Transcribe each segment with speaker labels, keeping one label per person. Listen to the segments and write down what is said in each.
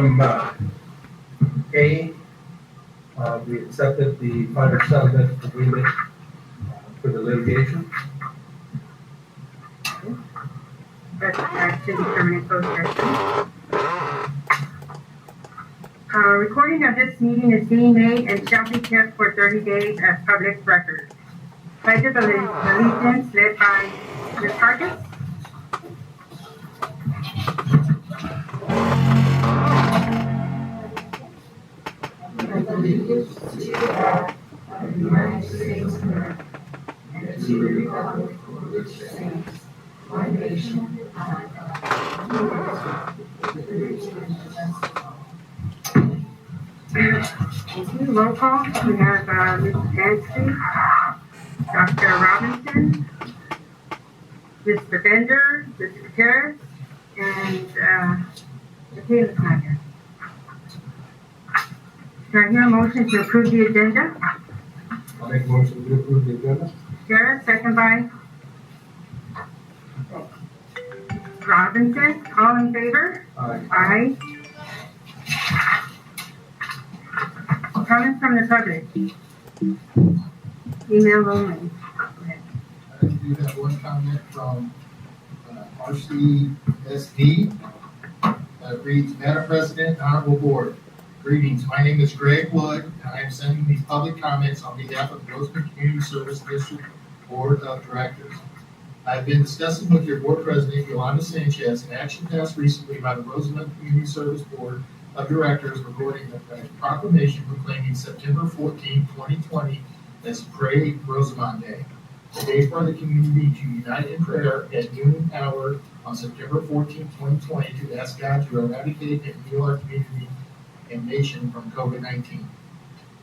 Speaker 1: Item A, we accepted the final settlement agreement for the litigation.
Speaker 2: That's action determined closed session. Recording of this meeting is being made and shall be kept for 30 days as public record. Pledge of allegiance led by Ms. Gaddis.
Speaker 3: Allegiance to the flag of the United States of America and to the republic for which it stands, one nation, under God, indivisible, with liberty and justice for all.
Speaker 2: Roll call. We have Mrs. Anstey, Dr. Robinson, Mr. Bender, Mr. Gutierrez, and Michaela's not here. Do I hear a motion to approve the agenda?
Speaker 1: I'll make a motion to approve the agenda.
Speaker 2: Gutierrez, second by Robinson. All in favor?
Speaker 1: Aye.
Speaker 2: Aye. Comments from the public? Email only.
Speaker 4: I do have one comment from RCSD that reads, Madam President, Honorable Board, greetings. My name is Greg Wood, and I am sending these public comments on behalf of the Roseman Community Service District Board of Directors. I've been discussing with your board president, Yolanda Sanchez, an action passed recently by the Roseman Community Service Board of Directors regarding a proclamation proclaiming September 14, 2020 as Pray Rosamond Day, a day for the community to unite in prayer at noon hour on September 14, 2020 to ask God to eradicate and heal our community and nation from COVID-19.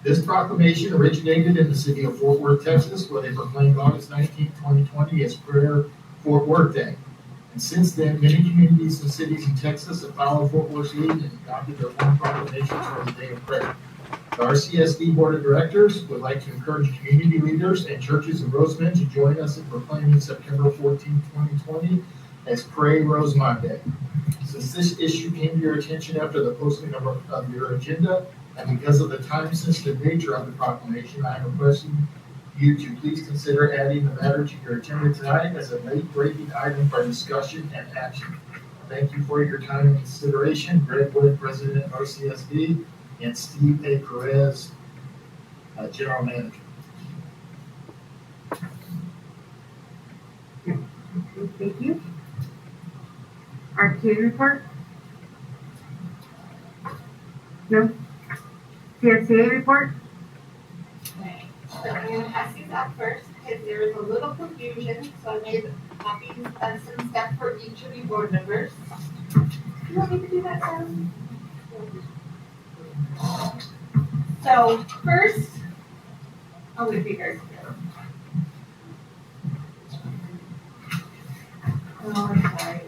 Speaker 4: This proclamation originated in the city of Fort Worth, Texas, where they proclaimed August 19, 2020 as Prayer Fort Worth Day. And since then, many communities and cities in Texas have followed Fort Worth's lead and adopted their own proclamations for the Day of Prayer. The RCSD Board of Directors would like to encourage community leaders and churches in Roseman to join us in proclaiming September 14, 2020 as Pray Rosamond Day. Since this issue came to your attention after the posting of your agenda, and because of the time-sensitive nature of the proclamation, I am requesting you to please consider adding the matter to your agenda tonight as a late-breaking item for discussion and action. Thank you for your time and consideration. Greg Wood, President of RCSD, and Steve A. Perez, General Manager.
Speaker 2: Thank you. RTA report? No? CSCA report?
Speaker 5: Okay, so I'm going to pass these out first because there is a little confusion, so I made copies of some stuff for each of you board members. You want me to do that, Sam? So first, I'm going to be very clear. Oh, I'm sorry.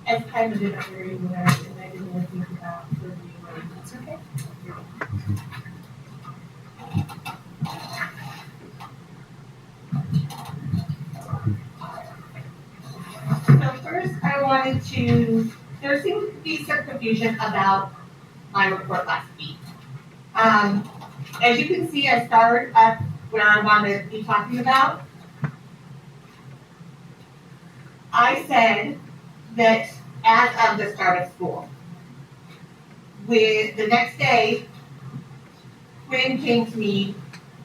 Speaker 5: I kind of didn't hear you there, and I didn't really think about reviewing. That's okay. So first, I wanted to, there seems to be some confusion about my report last week. As you can see, I started up where I want to be talking about. I said that as of the start of school, with the next day, Quinn came to me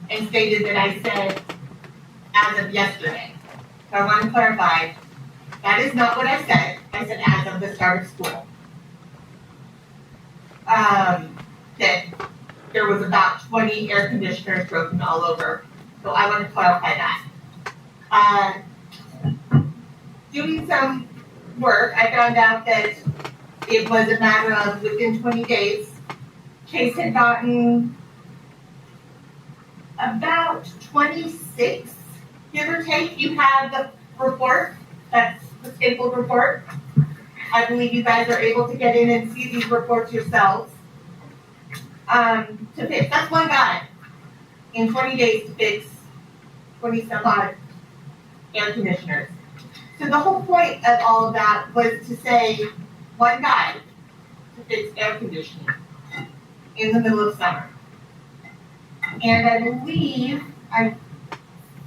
Speaker 5: and stated that I said as of yesterday. So I want to clarify, that is not what I said. I said as of the start of school. That there was about 20 air conditioners broken all over. So I want to clarify that. Doing some work, I found out that it was a matter of within 20 days, Chase had gotten about 26, give or take. You have the report, that's the stapled report. I believe you guys are able to get in and see these reports yourselves. To fix, that's one guy in 20 days to fix 20 some odd air conditioners. So the whole point of all of that was to say one guy to fix air conditioning in the middle of summer. And I believe I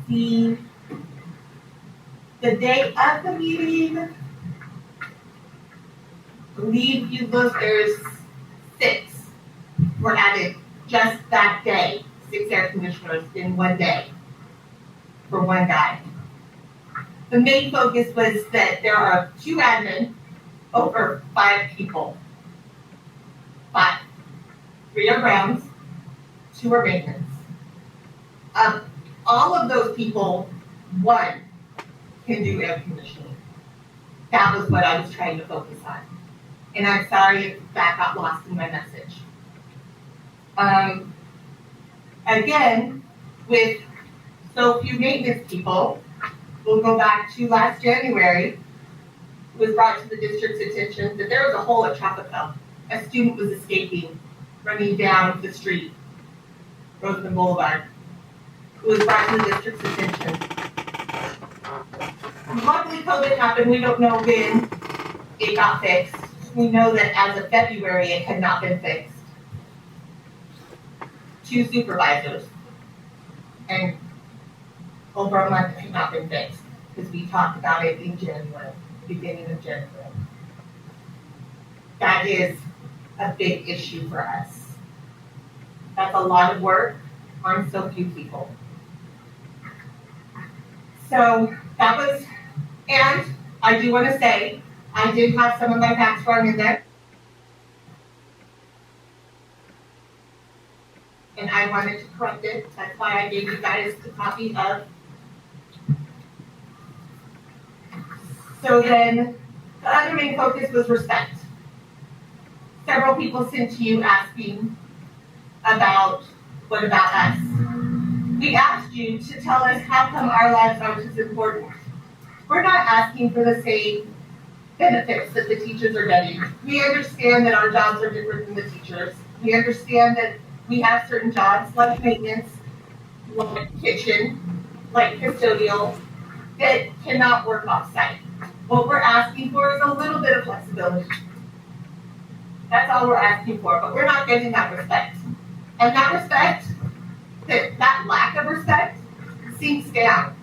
Speaker 5: see the day of the meeting, I believe you look, there's 6 were added just that day, 6 air conditioners in one day for one guy. The main focus was that there are 2 admin over 5 people. 5. 3 are grounds, 2 are maintenance. All of those people, 1 can do air conditioning. That was what I was trying to focus on. And I'm sorry if that got lost in my message. Again, with so few maintenance people, we'll go back to last January, it was brought to the district's attention that there was a hole at Tropico. A student was escaping, running down the street, Roseman Boulevard. It was brought to the district's attention. Luckily, COVID happened. We don't know when it got fixed. We know that as of February, it had not been fixed. 2 supervisors, and over a month it had not been fixed because we talked about it in January, beginning of January. That is a big issue for us. That's a lot of work on so few people. So that was, and I do want to say, I did have some of my facts wrong in there. And I wanted to correct it. That's why I gave you guys the copy of. So then, the other main focus was respect. Several people sent to you asking about, what about us? We asked you to tell us how come our lives aren't as important. We're not asking for the same benefits that the teachers are getting. We understand that our jobs are different than the teachers. We understand that we have certain jobs like maintenance, like kitchen, like custodial, that cannot work off-site. What we're asking for is a little bit of flexibility. That's all we're asking for, but we're not getting that respect. And that respect, that lack of respect, sinks down.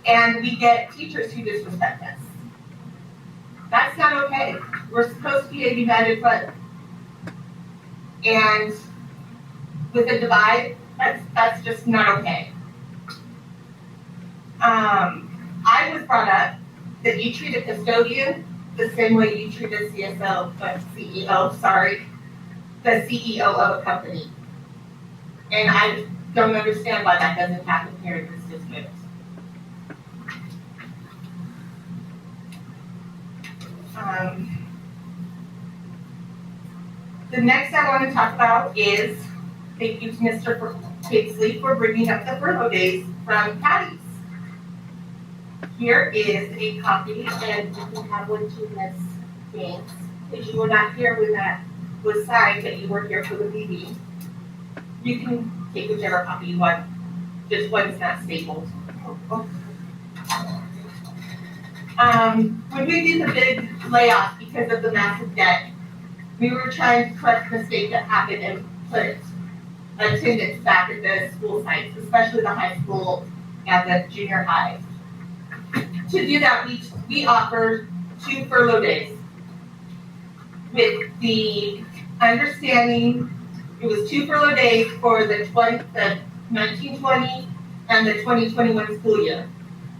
Speaker 5: And we get teachers who disrespect us. That's not okay. We're supposed to be a united front. And with a divide, that's just not okay. I was brought up that you treat a custodian the same way you treat a the CEO of a company. And I don't understand why that doesn't happen here in this district. The next I want to talk about is, thank you to Mr. Paisley for bringing up the furlough days from Gaddis. Here is a copy, and you can have one to Ms. James, because you were not here when that was signed, but you were here for the meeting. You can take whichever copy you want, just one is not stapled. When we did the big layoff because of the massive debt, we were trying to correct the mistake that happened and put attendance back at the school sites, especially the high school and the junior high. To do that, we offered 2 furlough days with the understanding it was 2 furlough days for the 1920 and the 2021 school year,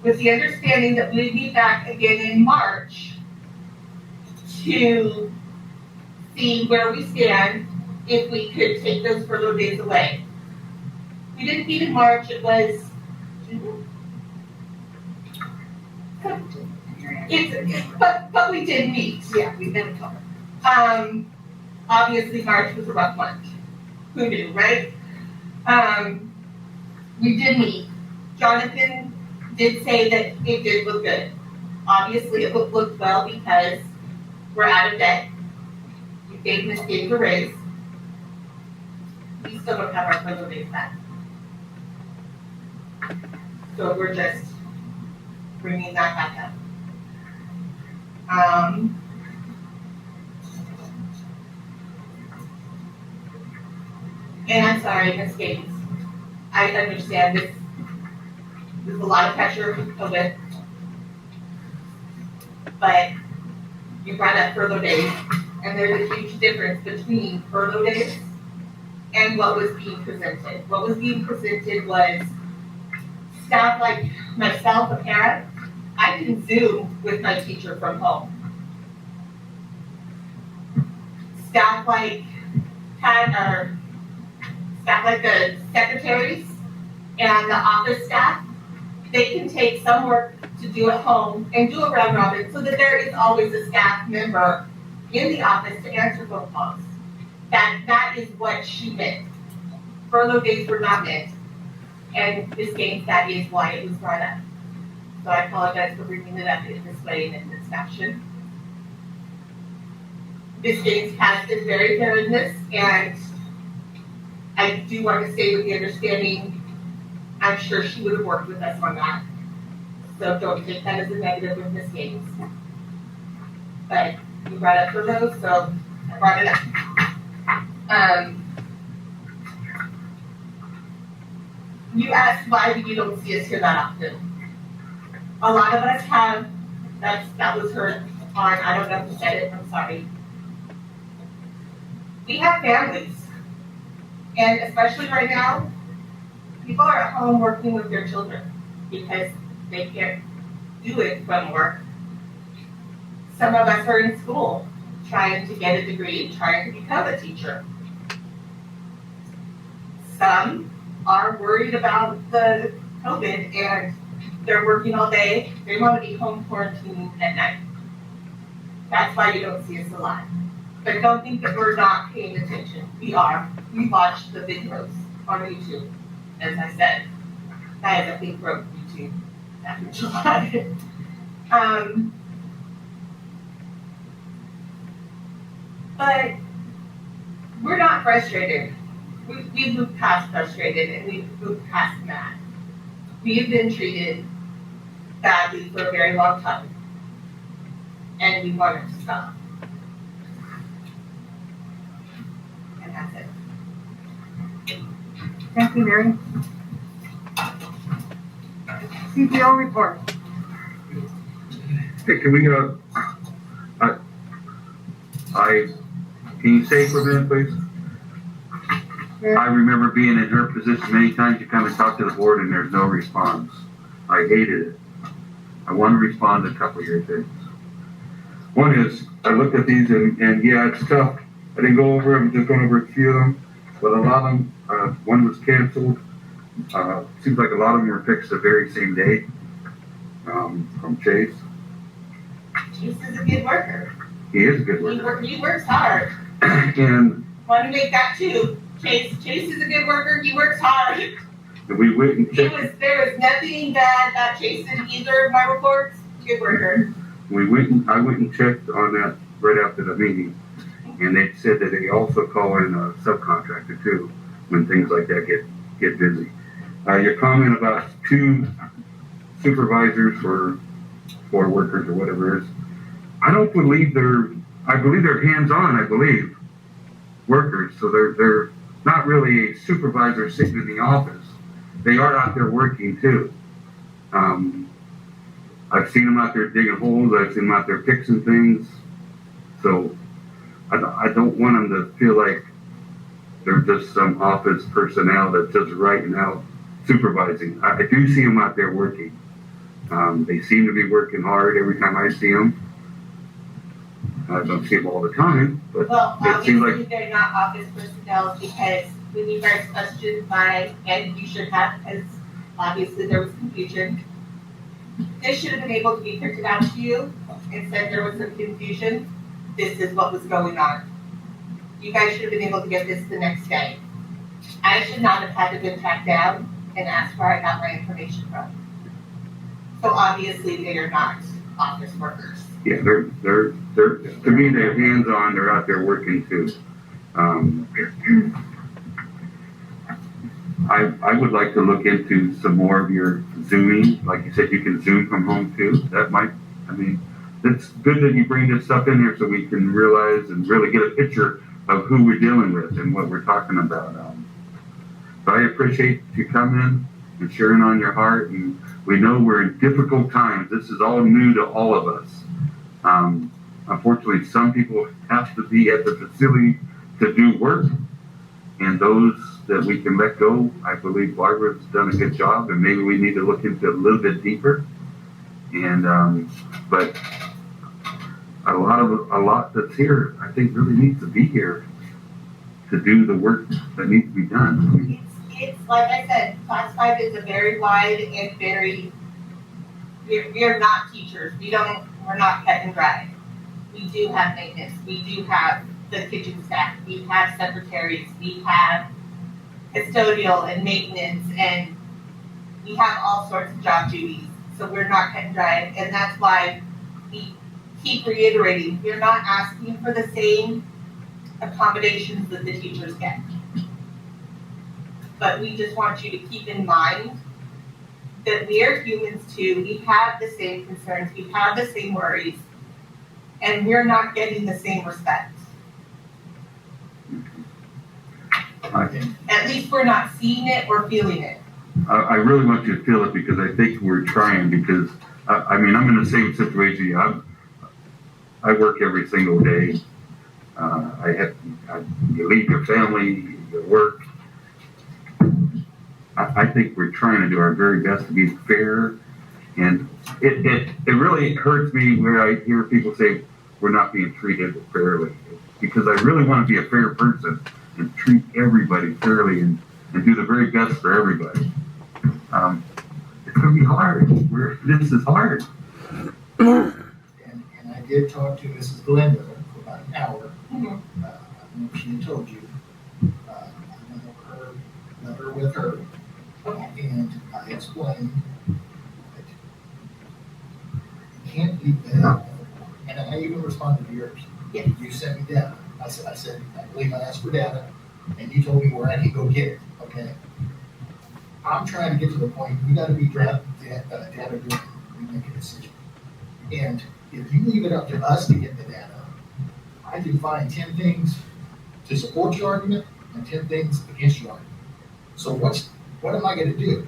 Speaker 5: with the understanding that we'd be back again in March to see where we stand if we could take those furlough days away. We didn't meet in March, it was but we did meet. Yeah, we've been covered. Obviously March was a rough month. Who knew, right? We did meet. Jonathan did say that it did look good. Obviously it looked well because we're out of debt. We gave Ms. Gates a raise. We still don't have our furlough days back. So we're just bringing that back up. And I'm sorry, Ms. Gates. I understand this. There's a lot of pressure with COVID. But you brought up furlough days, and there's a huge difference between furlough days and what was being presented. What was being presented was staff like myself, a parent, I can Zoom with my teacher from home. Staff like the secretaries and the office staff, they can take some work to do at home and do a round robin so that there is always a staff member in the office to answer phone calls. That is what she meant. Furlough days were not meant. And Ms. Gaines, that is why it was brought up. So I apologize for bringing it up in this way and in this fashion. Ms. Gaines has been very fair in this, and I do want to say with the understanding, I'm sure she would have worked with us on that. So don't take that as a negative with Ms. Gaines. But you brought up furloughs, so I brought it up. You asked why you don't see us here that often. A lot of us have, that was heard on, I don't know who said it, I'm sorry. We have families. And especially right now, people are at home working with their children because they can't do it from work. Some of us are in school trying to get a degree, trying to become a teacher. Some are worried about the COVID and they're working all day. They want to be home quarantining at night. That's why you don't see us a lot. But don't think that we're not paying attention. We are. We watch the videos on YouTube. As I said, that is a big broke YouTube after July. But we're not frustrated. We've moved past frustrated and we've moved past mad. We've been treated badly for a very long time. And we want it to stop. And that's it.
Speaker 2: Thank you, Mary. CPO report.
Speaker 6: Hey, can we, can you say for a minute, please?
Speaker 2: Yeah.
Speaker 6: I remember being in her position many times. You come and talk to the board and there's no response. I hated it. I want to respond to a couple of your things. One is, I looked at these and yeah, it's tough. I didn't go over them, just going over a few of them, but a lot of them, one was canceled. Seems like a lot of them were fixed the very same day, from Chase.
Speaker 5: Chase is a good worker.
Speaker 6: He is a good worker.
Speaker 5: He works hard.
Speaker 6: And
Speaker 5: Want to make that too. Chase is a good worker. He works hard.
Speaker 6: we went and checked.
Speaker 5: There was nothing bad about Chase in either of my reports. Good worker.
Speaker 6: I went and checked on that right after the meeting, and they said that they also call in a subcontractor too when things like that get busy. Your comment about 2 supervisors for workers or whatever it is, I believe they're hands-on, workers, so they're not really a supervisor sitting in the office. They are out there working too. I've seen them out there digging holes. I've seen them out there fixing things. So I don't want them to feel like they're just some office personnel that's just writing out supervising. I do see them out there working. They seem to be working hard every time I see them. I don't see them all the time, but
Speaker 5: well,
Speaker 6: it seems
Speaker 5: obviously
Speaker 6: like
Speaker 5: they're not office personnel because when you guys questioned and you should have, because obviously there was confusion. This should have been able to be printed out to you and said there was some confusion. This is what was going on. You guys should have been able to get this the next day. I should not have had to been tracked down and ask where I got my information from. So obviously they are not office workers.
Speaker 6: yeah, they're to me they're hands-on. They're out there working too. I would like to look into some more of your Zooming. Like you said, you can Zoom from home too. That might, I mean, it's good that you bring this stuff in here so we can realize and really get a picture of who we're dealing with and what we're talking about. But I appreciate you coming and sharing on your heart. And we know we're in difficult times. This is all new to all of us. Unfortunately, some people have to be at the facility to do work. And those that we can let go, I believe Barbara's done a good job, and maybe we need to look into it a little bit deeper. And but a lot that's here, I think, really needs to be here to do the work that needs to be done.
Speaker 5: It's like I said, class 5 is a very wide and very. We're not teachers. We're not cut and dry. We do have maintenance. We do have the kitchen staff. We have secretaries. We have custodial and maintenance, and we have all sorts of job duties. So we're not cut and dry, and that's why we keep reiterating, we're not asking for the same accommodations that the teachers get. But we just want you to keep in mind that we are humans too. We have the same concerns. We have the same worries, and we're not getting the same respect. At least we're not seeing it or feeling it.
Speaker 6: I really want you to feel it because I think we're trying. Because I mean, I'm in the same situation. I work every single day. You leave your family, you work. I think we're trying to do our very best to be fair, and it really hurts me where I hear people say we're not being treated fairly, because I really want to be a fair person and treat everybody fairly and do the very best for everybody. It's going to be hard. This is hard.
Speaker 4: And I did talk to Mrs. Glenda for about an hour.
Speaker 5: Mm-hmm.
Speaker 4: I don't know if she had told you. I went over her letter with her.
Speaker 5: Okay.
Speaker 4: And I explained that you can't leave that. And I even responded to yours.
Speaker 5: Yes.
Speaker 4: You sent me data. I said, I believe I asked for data, and you told me where I can go get it. Okay. I'm trying to get to the point, we got to be data driven. We make a decision. And if you leave it up to us to get the data, I can find 10 things to support your argument and 10 things against your argument. So what am I going to do?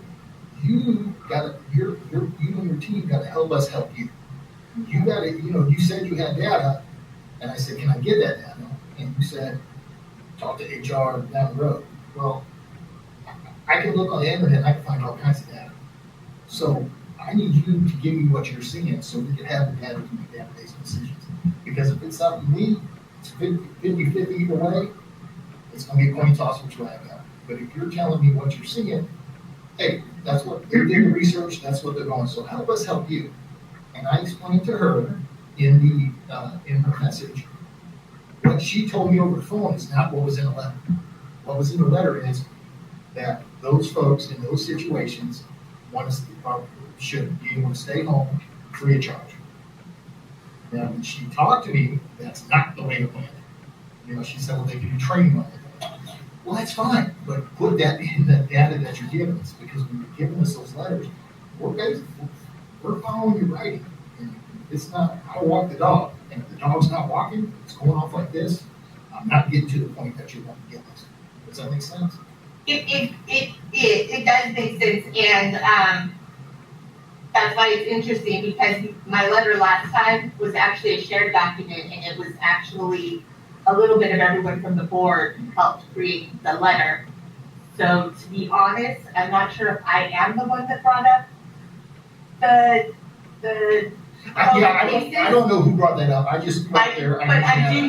Speaker 4: You and your team got to help us help you. You got to, you said you had data, and I said, can I get that data? And you said, talk to HR down the road. Well, I can look on the internet and I can find all kinds of data. So I need you to give me what you're seeing so we can have the data to make data-based decisions. Because if it's up to me, it's 50-50 either way, it's going to be a coin toss which way I go. But if you're telling me what you're seeing, hey, that's what they're doing research, that's what they're going. So help us help you. And I explained to her in her message, what she told me over the phone is not what was in the letter. What was in the letter is that those folks in those situations should be able to stay home free of charge. Now, when she talked to me, that's not the way it went. She said, well, they can do training on it. Well, that's fine, but put that in the data that you're giving us, because when you're giving us those letters, we're following your writing. And it's not how to walk the dog. And if the dog's not walking, it's going off like this, I'm not getting to the point that you want to get us. Does that make sense?
Speaker 5: It does make sense, and that's why it's interesting, because my letter last time was actually a shared document, and it was actually a little bit of everyone from the board helped create the letter. So to be honest, I'm not sure if I am the one that brought up the
Speaker 4: I don't know who brought that up. I just went there.
Speaker 5: But I do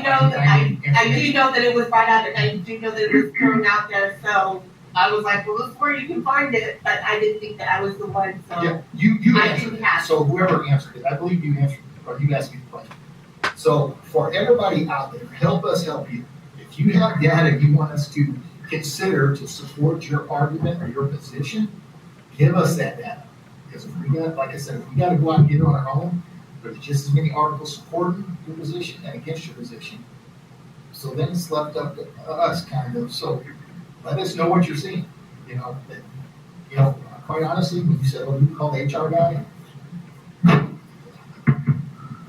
Speaker 5: know that it was brought up, and I do know that it was thrown out there. So I was like, well, this is where you can find it. But I didn't think that I was the one. So
Speaker 4: yeah, you answered it. So whoever answered it, I believe you answered it, or you asked me the question. So for everybody out there, help us help you. If you have data you want us to consider to support your argument or your position, give us that data. Because if we got, like I said, if we got to go out and get it on our own, there's just as many articles supporting your position and against your position. So then it's left up to us, kind of. So let us know what you're seeing. Quite honestly, when you said, oh, you call the HR guy,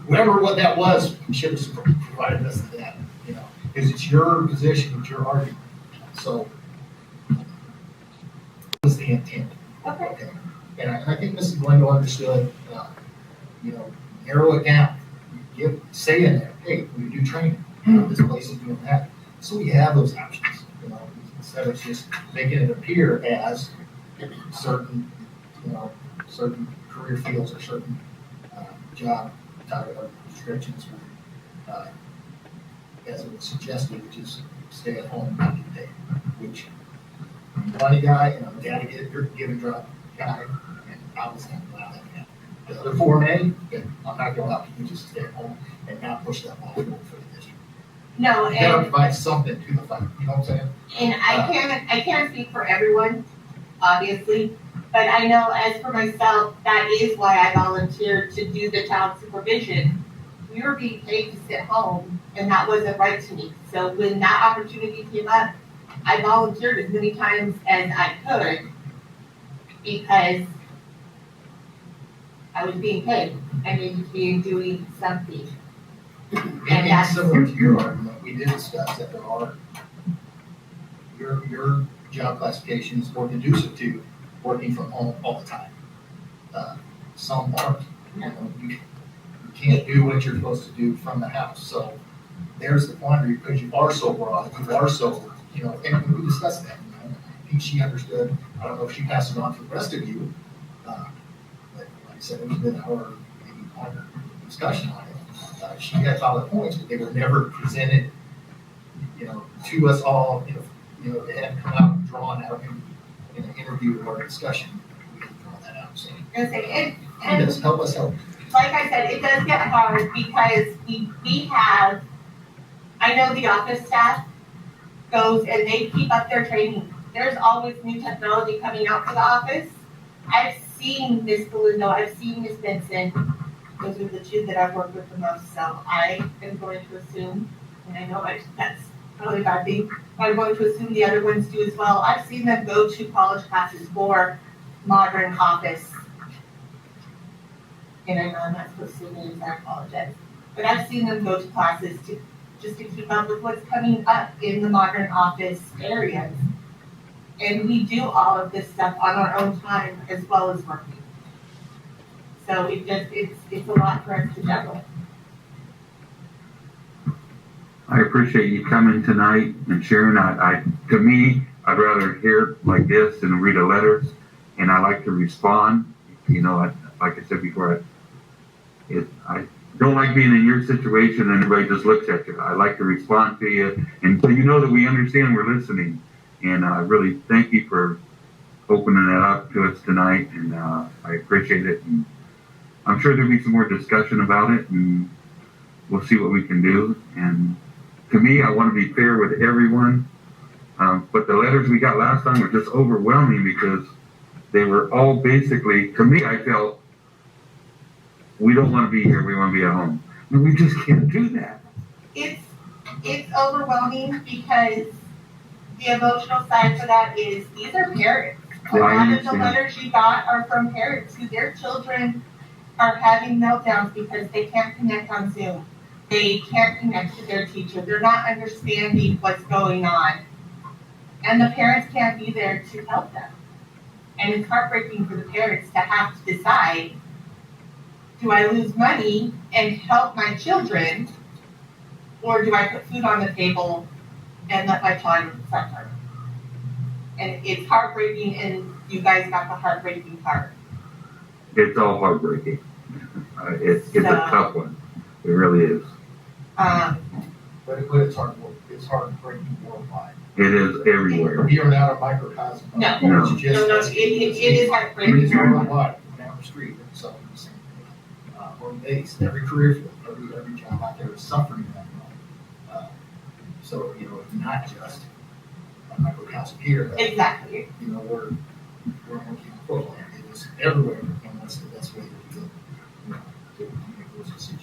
Speaker 4: whatever what that was, you should have provided us that, because it's your position, it's your argument. So, what was the intent?
Speaker 5: Okay.
Speaker 4: And I think Mrs. Glendale understood, narrow it down. Say in there, hey, we do training, this place is doing that. So we have those options, instead of just making it appear as certain career fields or certain job title or descriptions, as it was suggested, which is stay at home and not get paid, which I'm a money guy and I'm a data give and drop guy, and I was not allow that to happen. The other 4A, then I'm not going to allow people to just stay at home and not push that ball forward for the district.
Speaker 5: No,
Speaker 4: You gotta
Speaker 5: and
Speaker 4: provide something to the fight, you know what I'm saying?
Speaker 5: I can't speak for everyone, obviously, but I know as for myself, that is why I volunteered to do the child supervision. We were being paid to sit home, and that wasn't right to me. So when that opportunity came up, I volunteered as many times as I could because I was being paid. I needed to be doing something.
Speaker 4: And that's similar to your argument, we did discuss that there are, your job classification is more conducive to working from home all the time. Some aren't, you can't do what you're supposed to do from the house. So there's the quandary, because you are so broad, you are so, and we discussed that. I think she understood. I don't know if she passed it on to the rest of you. But like I said, it was an hour, maybe longer discussion on it. She had valid points, but they were never presented, to us all, they hadn't come out and drawn out in an interview or a discussion. We didn't draw that out, so.
Speaker 5: And
Speaker 4: Yes, help us help.
Speaker 5: like I said, it does get hard because we have, I know the office staff goes and they keep up their training. There's always new technology coming out for the office. I've seen Ms. Galindo, I've seen Ms. Benson. Those are the two that I've worked with the most. So I am going to assume, and I know that's probably a bad thing, but I'm going to assume the other ones do as well. I've seen them go to college classes for modern office. And I know I'm not supposed to name, I apologize. But I've seen them go to classes just to keep up with what's coming up in the modern office areas. And we do all of this stuff on our own time as well as working. So it's a lot for us to juggle.
Speaker 6: I appreciate you coming tonight and sharing. To me, I'd rather hear it like this than read the letters, and I like to respond. Like I said before, I don't like being in your situation and everybody just looks at you. I like to respond to you, and so you know that we understand, we're listening. And I really thank you for opening it up to us tonight, and I appreciate it. And I'm sure there'll be some more discussion about it, and we'll see what we can do. And to me, I want to be fair with everyone. But the letters we got last time were just overwhelming because they were all basically, to me, I felt, we don't want to be here, we want to be at home. And we just can't do that.
Speaker 5: It's overwhelming because the emotional side for that is these are parents. A lot of the letters you got are from parents who their children are having meltdowns because they can't connect on Zoom. They can't connect to their teacher. They're not understanding what's going on. And the parents can't be there to help them. And it's heartbreaking for the parents to have to decide, do I lose money and help my children, or do I put food on the table and let my child suffer? And it's heartbreaking, and you guys got the heartbreaking part.
Speaker 6: It's all heartbreaking. It's a tough one. It really is.
Speaker 4: But it's hard work. It's heartbreaking worldwide.
Speaker 6: It is everywhere.
Speaker 4: We are not a microcosm.
Speaker 5: No.
Speaker 6: No.
Speaker 5: It is heartbreaking.
Speaker 4: It is worldwide. Down the street, so the same thing. We're based every career field, every job out there is suffering that way. So it's not just a microcosm here.
Speaker 5: Exactly.
Speaker 4: We're working football. It is everywhere, and that's the best way to do it. To make those decisions.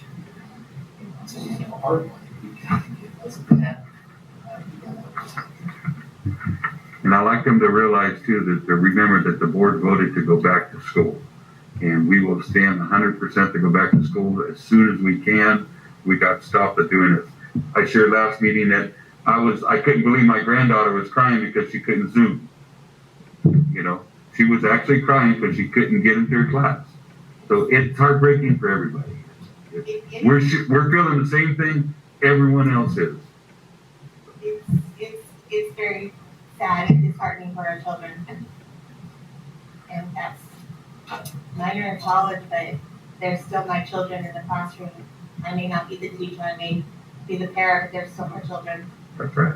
Speaker 4: It's a hard one. You can't give us that. You gotta
Speaker 6: And I like them to realize too, that to remember that the board voted to go back to school. And we will stand 100% to go back to school as soon as we can. We got stopped at doing it. I shared last meeting that I couldn't believe my granddaughter was crying because she couldn't Zoom. You know, she was actually crying because she couldn't get into her class. So it's heartbreaking for everybody. We're feeling the same thing everyone else is.
Speaker 5: It's very sad and disheartening for our children. And that's, mine are in college, but they're still my children in the classroom. I may not be the teacher, I may be the parent, but they're still my children.
Speaker 6: That's right.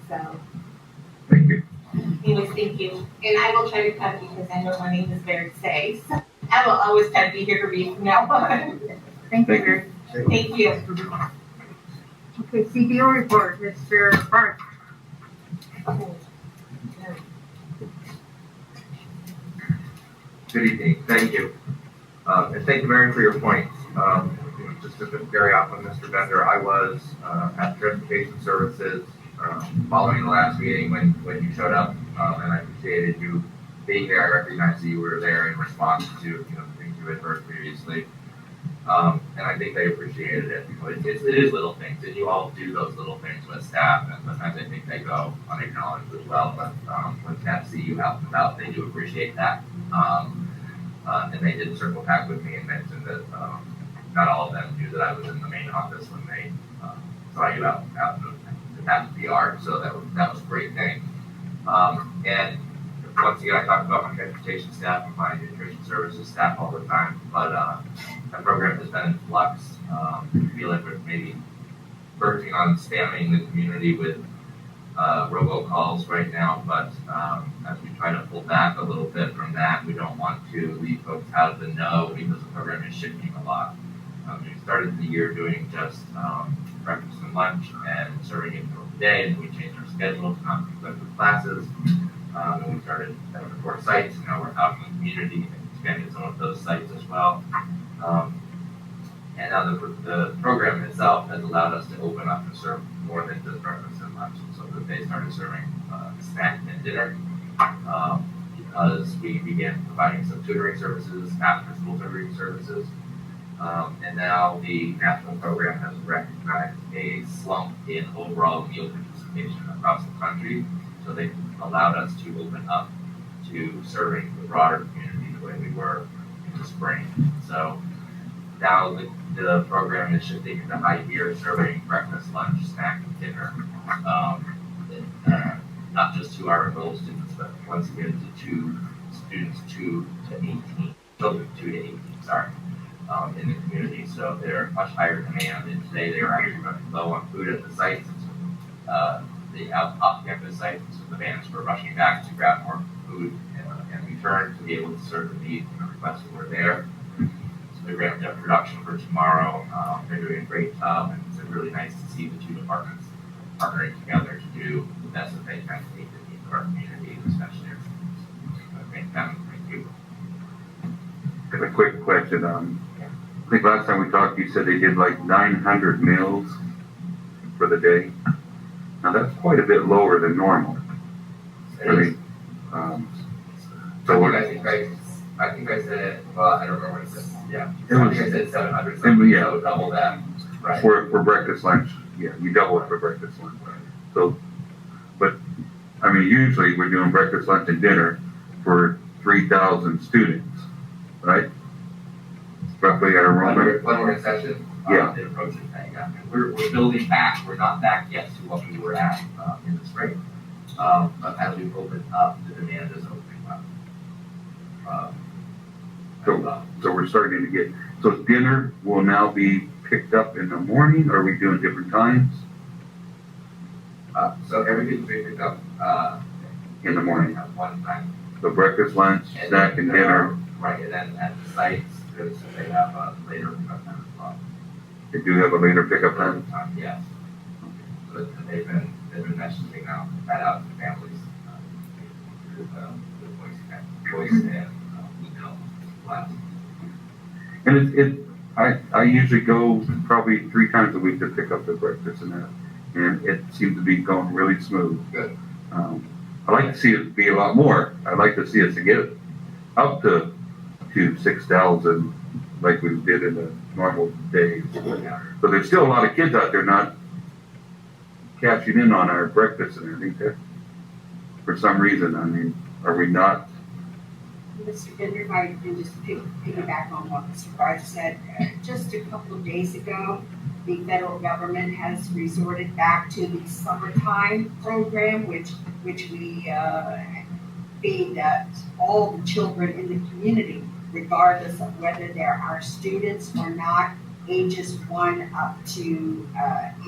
Speaker 5: So,
Speaker 6: Thank you.
Speaker 5: anyways, thank you. And I will try to cut because I know my name is very safe. I will always try to be here to read from now on.
Speaker 2: Thank
Speaker 6: Thank
Speaker 2: you.
Speaker 5: Thank you.
Speaker 2: Okay, CBO report, Mr. Park.
Speaker 7: Good evening, thank you. And thank you, Mary, for your points. Just to carry off on Mr. Bender, I was at Transportation Services following the last meeting when you showed up, and I appreciated you being there. I recognized that you were there in response to the things you had heard previously. And I think they appreciated it because it is little things, and you all do those little things with staff, and sometimes I think they go unacknowledged as well. But when staff see you out and about, they do appreciate that. And they did circle back with me and mention that not all of them knew that I was in the main office when they saw you out at the PR. So that was a great thing. And once again, I talk about my transportation staff and my nutrition services staff all the time, but that program has been in flux. I feel like we're maybe verging on spamming the community with robocalls right now, but as we try to pull back a little bit from that, we don't want to leave folks out of the know because the program is shifting a lot. We started the year doing just breakfast and lunch and serving it throughout the day, and we changed our schedule to not conflict with classes. And we started at the 4 sites, and now we're out in the community and expanding some of those sites as well. And now the program itself has allowed us to open up and serve more than just breakfast and lunch. So that they started serving snack and dinner because we began providing some tutoring services, after school tutoring services. And now the national program has recognized a slump in overall meal participation across the country. So they allowed us to open up to serving the broader community the way we were in the spring. So now the program is shifting into high gear, serving breakfast, lunch, snack, and dinner, not just to our enrolled students, but once again to students 2 to 18, children 2 to 18, in the community. So they're much higher demand, and today they are actually running low on food at the sites. The off-campus sites, so the vans were rushing back to grab more food and return to be able to serve the needs and the requests that were there. So they ramped up production for tomorrow. They're doing a great job, and it's really nice to see the two departments partnering together to do the best that they can to meet the needs of our community, especially our students. So thank them. Thank you.
Speaker 6: I have a quick question. I think last time we talked, you said they did like 900 meals for the day. Now that's quite a bit lower than normal. I mean, so
Speaker 7: I think I said, well, I don't remember what it said. Yeah,
Speaker 6: I
Speaker 7: think I said 700 something,
Speaker 6: yeah.
Speaker 7: so double that. Right.
Speaker 6: for breakfast, lunch, yeah, you double it for breakfast, lunch. So, but I mean, usually we're doing breakfast, lunch, and dinner for 3,000 students, right? Roughly our enrollment.
Speaker 7: When we're in session,
Speaker 6: Yeah.
Speaker 7: it approaches that, yeah. We're building back. We're not back yet to what we were at in the spring. But as we open up, the demand is opening up.
Speaker 6: So we're starting to get, so dinner will now be picked up in the morning, or are we doing different times?
Speaker 7: So everything's being picked up
Speaker 6: In the morning.
Speaker 7: at one time.
Speaker 6: So breakfast, lunch, snack, and dinner.
Speaker 7: Right, and then at the sites, they have a later pickup time as well.
Speaker 6: They do have a later pickup time.
Speaker 7: Yes. So they've been messaging that out to families through the voice and email blast.
Speaker 6: And I usually go probably 3 times a week to pick up the breakfast and that, and it seems to be going really smooth.
Speaker 7: Good.
Speaker 6: I'd like to see it be a lot more. I'd like to see us to get up to 6,000 like we did in the normal days. But there's still a lot of kids out there not cashing in on our breakfast and everything. For some reason, I mean, are we not?
Speaker 3: Mr. Bender, if I can just piggyback on what Mr. Barr said, just a couple of days ago, the federal government has resorted back to the summertime program, which we feed all the children in the community, regardless of whether they're our students or not, ages 1 up to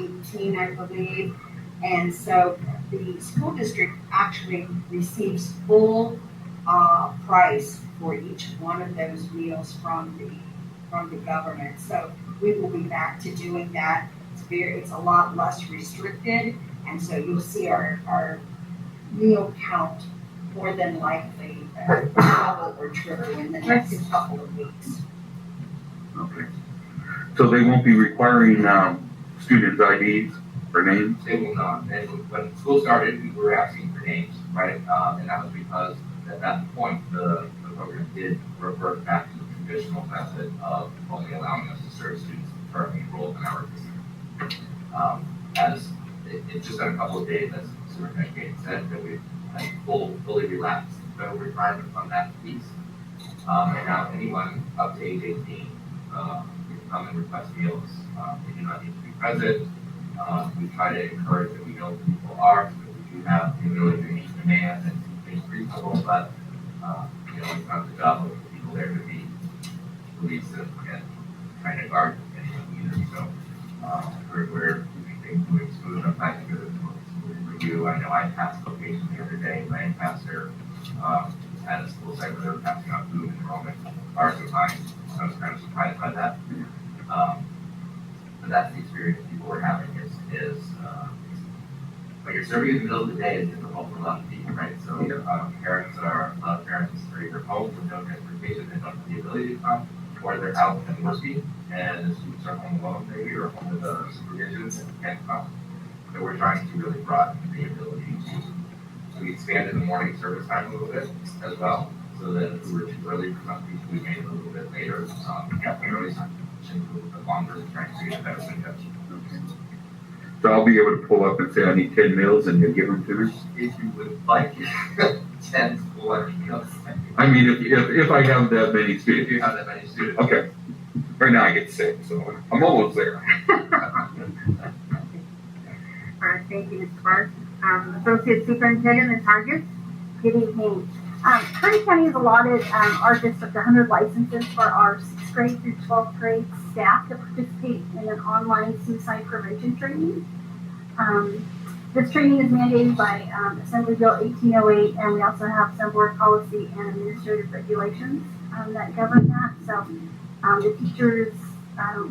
Speaker 3: 18, I believe. And so the school district actually receives full price for each one of those meals from the government. So we will be back to doing that. It's a lot less restricted, and so you'll see our meal count more than likely double or triple in the next couple of weeks.
Speaker 6: Okay. So they won't be requiring students' IDs or names?
Speaker 7: They will not. And when school started, we were asking for names, right? And that was because at that point, the program did revert back to the traditional method of only allowing us to serve students currently enrolled in our district. As it's just been a couple of days, as Superintendent Gaddis said, that we've fully relaxed the federal requirement on that piece. And now anyone up to age 18 can come and request meals. They do not need to be present. We try to encourage that we know who people are, so that we do have the ability to meet demand and things reasonable, but it's not the job of the people there to be police and trying to guard anyone either. So we're moving smooth. I'm glad to go to the review. I know I passed a location the other day, and I passed there at a school site where they were passing out food enrollment bars of mine. So I was kind of surprised by that. But that's the experience people were having is when you're serving in the middle of the day, it's difficult for a lot of people, right? So a lot of parents are either home with no transportation and don't have the ability to come, or they're out and working, and the students are home alone, maybe or home with a supervision and can't come. So we're trying to really broaden the ability to expand in the morning service time a little bit as well, so that if we were too early for some people, we made it a little bit later. The early time, a little bit longer, trying to get a better window.
Speaker 6: So I'll be able to pull up and say I need 10 meals and you'll give them to me?
Speaker 7: If you would like 10 full meals.
Speaker 6: I mean, if I have that many
Speaker 7: If
Speaker 6: students.
Speaker 7: you have that many students.
Speaker 6: Okay. Right now I get 6, so I'm almost there.
Speaker 2: All right, thank you, Mr. Barr. Associate Superintendent, Ms. Hargis.
Speaker 8: Good evening. Curry County has allotted our district 100 licenses for our 6th grade through 12th grade staff to participate in an online suicide prevention training. This training is mandated by Assembly Bill 1808, and we also have some board policy and administrative regulations that govern that. So the teachers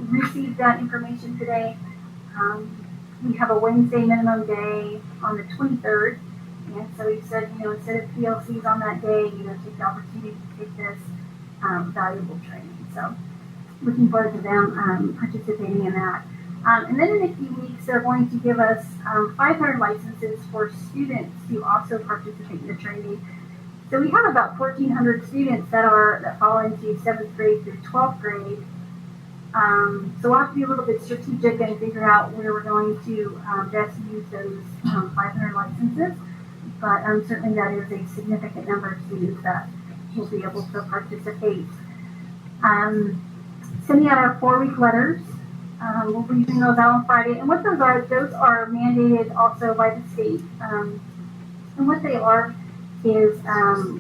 Speaker 8: received that information today. We have a Wednesday minimum day on the 23rd. And so he said, instead of PLCs on that day, take the opportunity to take this valuable training. So looking forward to them participating in that. And then in a few weeks, they're going to give us 500 licenses for students to also participate in the training. So we have about 1,400 students that fall into 7th grade through 12th grade. So we'll have to be a little bit strategic and figure out where we're going to best use those 500 licenses. But certainly that is a significant number of students that will be able to participate. Sending out our 4-week letters. We'll be using those out on Friday. And what those are mandated also by the state. And what they are is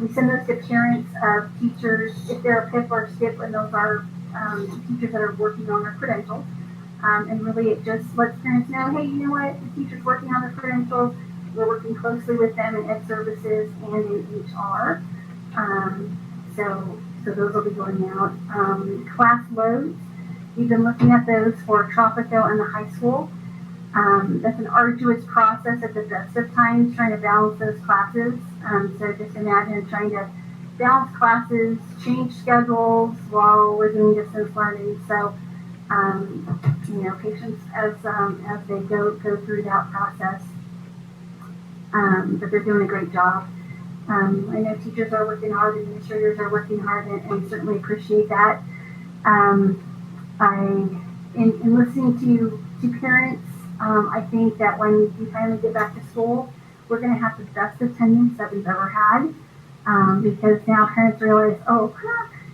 Speaker 8: we send those to parents of teachers, if they're a PIP or STIP, and those are teachers that are working on their credentials. And really it just lets parents know, hey, you know what, the teacher's working on their credentials. We're working closely with them in Ed Services and in HR. So those will be going out. Class loads, we've been looking at those for Tropico and the high school. That's an arduous process at the best of times, trying to balance those classes. So just imagine trying to balance classes, change schedules while we're doing distance learning. So, patients as they go through that process. but they're doing a great job. I know teachers are working hard, administrators are working hard, and certainly appreciate that. In listening to parents, I think that when we finally get back to school, we're going to have the best attendance that we've ever had, because now parents realize, oh,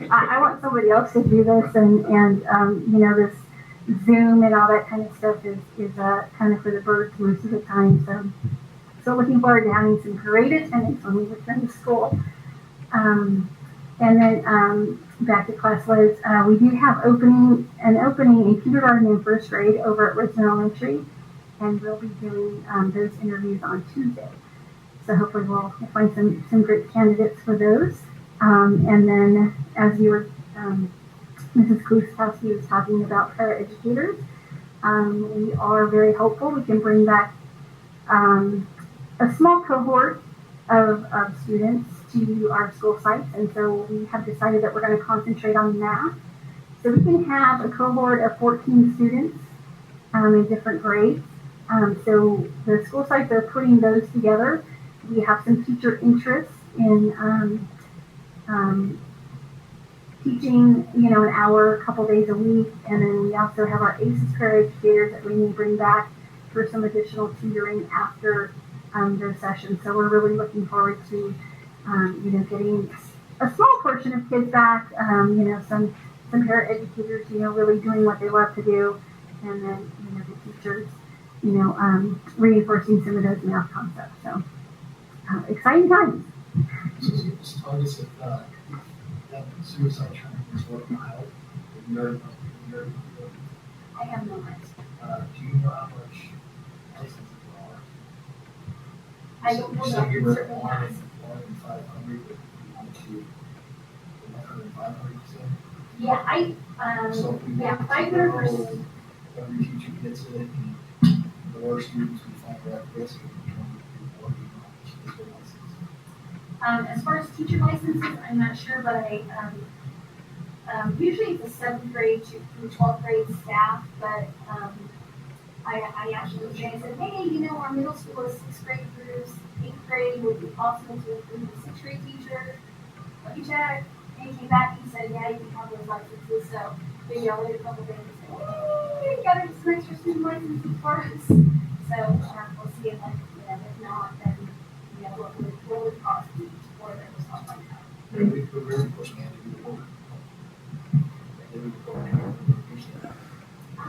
Speaker 8: I want somebody else to do this, and this Zoom and all that kind of stuff is kind of for the birds most of the time. So looking forward to having some great attendance when we return to school. And then back to class loads, we do have an opening in kindergarten and first grade over at Richmond Elementary, and we'll be doing those interviews on Tuesday. So hopefully we'll find some great candidates for those. And then as you were, Mrs. Skusd was talking about paraeducators, we are very hopeful we can bring back a small cohort of students to our school sites, and so we have decided that we're going to concentrate on math. So we can have a cohort of 14 students in different grades. So the school sites are putting those together. We have some teacher interest in teaching, an hour, a couple days a week, and then we also have our ACES paraeducators that we may bring back for some additional tutoring after those sessions. So we're really looking forward to, getting a small portion of kids back, some paraeducators, really doing what they love to do, and then, the teachers, reinforcing some of those math concepts. So exciting times.
Speaker 4: So targets of that suicide training is what mild.
Speaker 8: I have no rights.
Speaker 4: Do you know how much licenses there are?
Speaker 8: I don't know
Speaker 4: You
Speaker 8: that
Speaker 4: said you were
Speaker 8: certainly
Speaker 4: more
Speaker 8: has.
Speaker 4: than 500, but you want to 500, you said?
Speaker 8: Yeah,
Speaker 4: So if we
Speaker 8: yeah,
Speaker 4: want to
Speaker 8: 500%.
Speaker 4: know every teacher gets it, and the more students we find are at risk, we can do more licenses.
Speaker 8: As far as teacher licenses, I'm not sure, but usually it's a 7th grade through 12th grade staff, but I actually said, hey, our middle school is 6th grade through 8th grade, would it be possible to include a 6th grade teacher? Let me check. And he came back and said, yeah, you can have those licenses. So maybe I'll wait a couple days and say, hey, you got some extra student licenses for us. So we'll see if not, then what would it cost for them or something like that.
Speaker 4: Maybe we're very pushing it to do the work. Maybe we go ahead and push that.
Speaker 8: I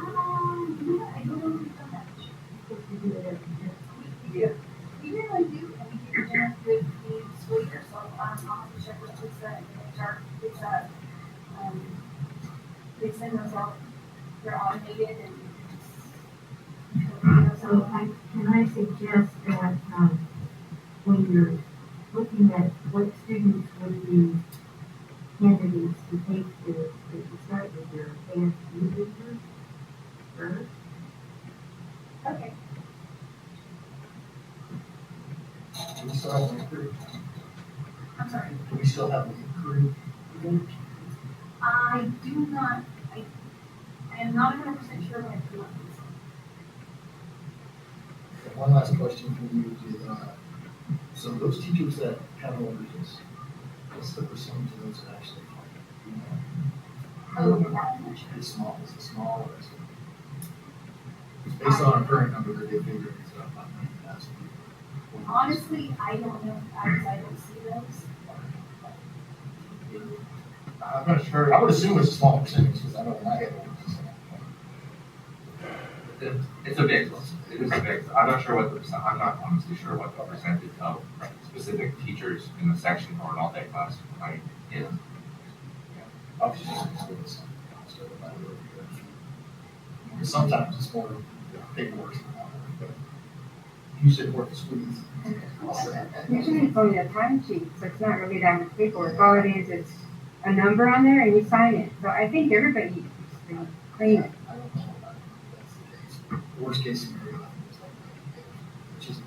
Speaker 8: don't know if we've done that. We do. We really do, and we do generally good the school year, so I'll have to check with Lisa and HR. They send those out, they're automated and
Speaker 3: So can I suggest that when you're looking at what students would be candidates to take that you start with your advanced users first?
Speaker 8: okay.
Speaker 4: Do we still have an inquiry?
Speaker 8: I'm sorry.
Speaker 4: Do we still have an inquiry?
Speaker 8: I do not, I am not 100% sure, but I do not think so.
Speaker 4: And one last question for you is, so those teachers that have overages, what's the percentage of those that actually apply? You know,
Speaker 8: Oh, yeah, that I'm not sure.
Speaker 4: is it small or is it? It's based on our current number that they figured it's about 9,000 people.
Speaker 8: Honestly, I don't know, I don't see those.
Speaker 4: I'm not sure. I would assume it's a small percentage because I know when I had overages.
Speaker 7: It's a mix. It is a mix. I'm not sure what I'm not honestly sure what the percentage of specific teachers in the section or an all-day class is.
Speaker 4: Obviously, it's because sometimes it's more paperwork than that, but usually work the squeeze.
Speaker 2: Usually it's only a time sheet, so it's not really that much paperwork. All it is, it's a number on there and you sign it. So I think everybody needs to clean it.
Speaker 4: I don't know if that's the case. The worst case scenario is like,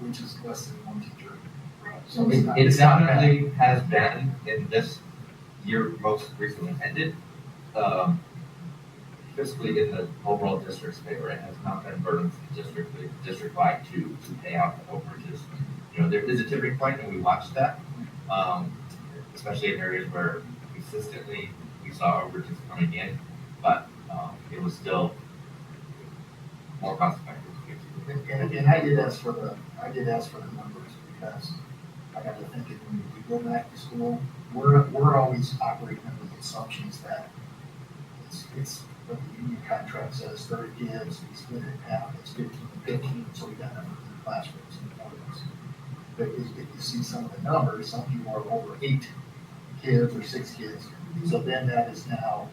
Speaker 4: which is less than one teacher. So
Speaker 7: It definitely has been in this year most recently ended. Fiscally in the overall district's favor, it has not been burdened for the district wide to pay out the overages. there is a tipping point, and we watched that, especially in areas where consistently we saw overages coming in, but it was still more cost effective.
Speaker 4: And I did ask for the numbers because I got to thinking when we go back to school, we're always operating under the assumptions that it's what the union contract says, 30 kids, we split it in half, it's 15 and 15, so we got enough in the classrooms and mornings. But if you see some of the numbers, some people are over 8 kids or 6 kids, so then that is now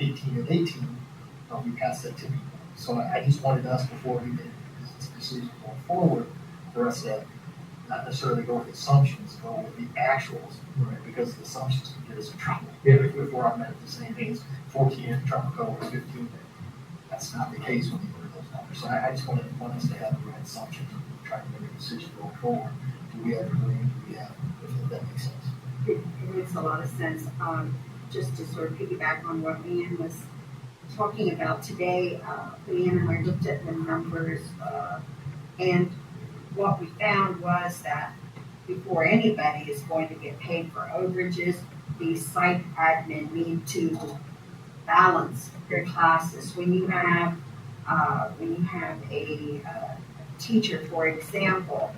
Speaker 4: 18 and 18, but we passed that tipping point. So I just wanted us, before we made this decision going forward, for us to not necessarily go with assumptions, go with the actuals, right? Because the assumptions can get us in trouble.
Speaker 1: Yeah.
Speaker 4: If we're on at the same page, 14 in Tropico or 15, that's not the case when you look at those numbers. So I just want us to have the right assumptions when we're trying to make a decision going forward. Do we have room? Do we have, if that makes sense?
Speaker 2: It makes a lot of sense. Just to sort of piggyback on what Leanne was talking about today, Leanne and I looked at the numbers, and what we found was that before anybody is going to get paid for overages, the site admin need to balance their classes. When you have a teacher, for example,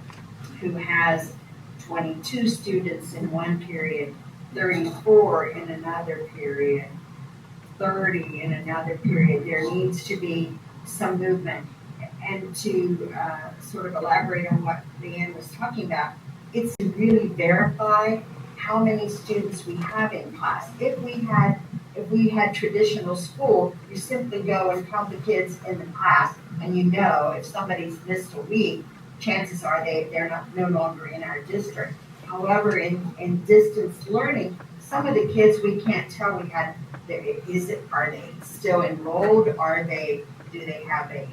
Speaker 2: who has 22 students in one period, 34 in another period, 30 in another period, there needs to be some movement. And to sort of elaborate on what Leanne was talking about, it's to really verify how many students we have in class. If we had traditional school, you simply go and count the kids in the class, and you know if somebody's missed a week, chances are they're no longer in our district. However, in distance learning, some of the kids we can't tell are they still enrolled? Do they have a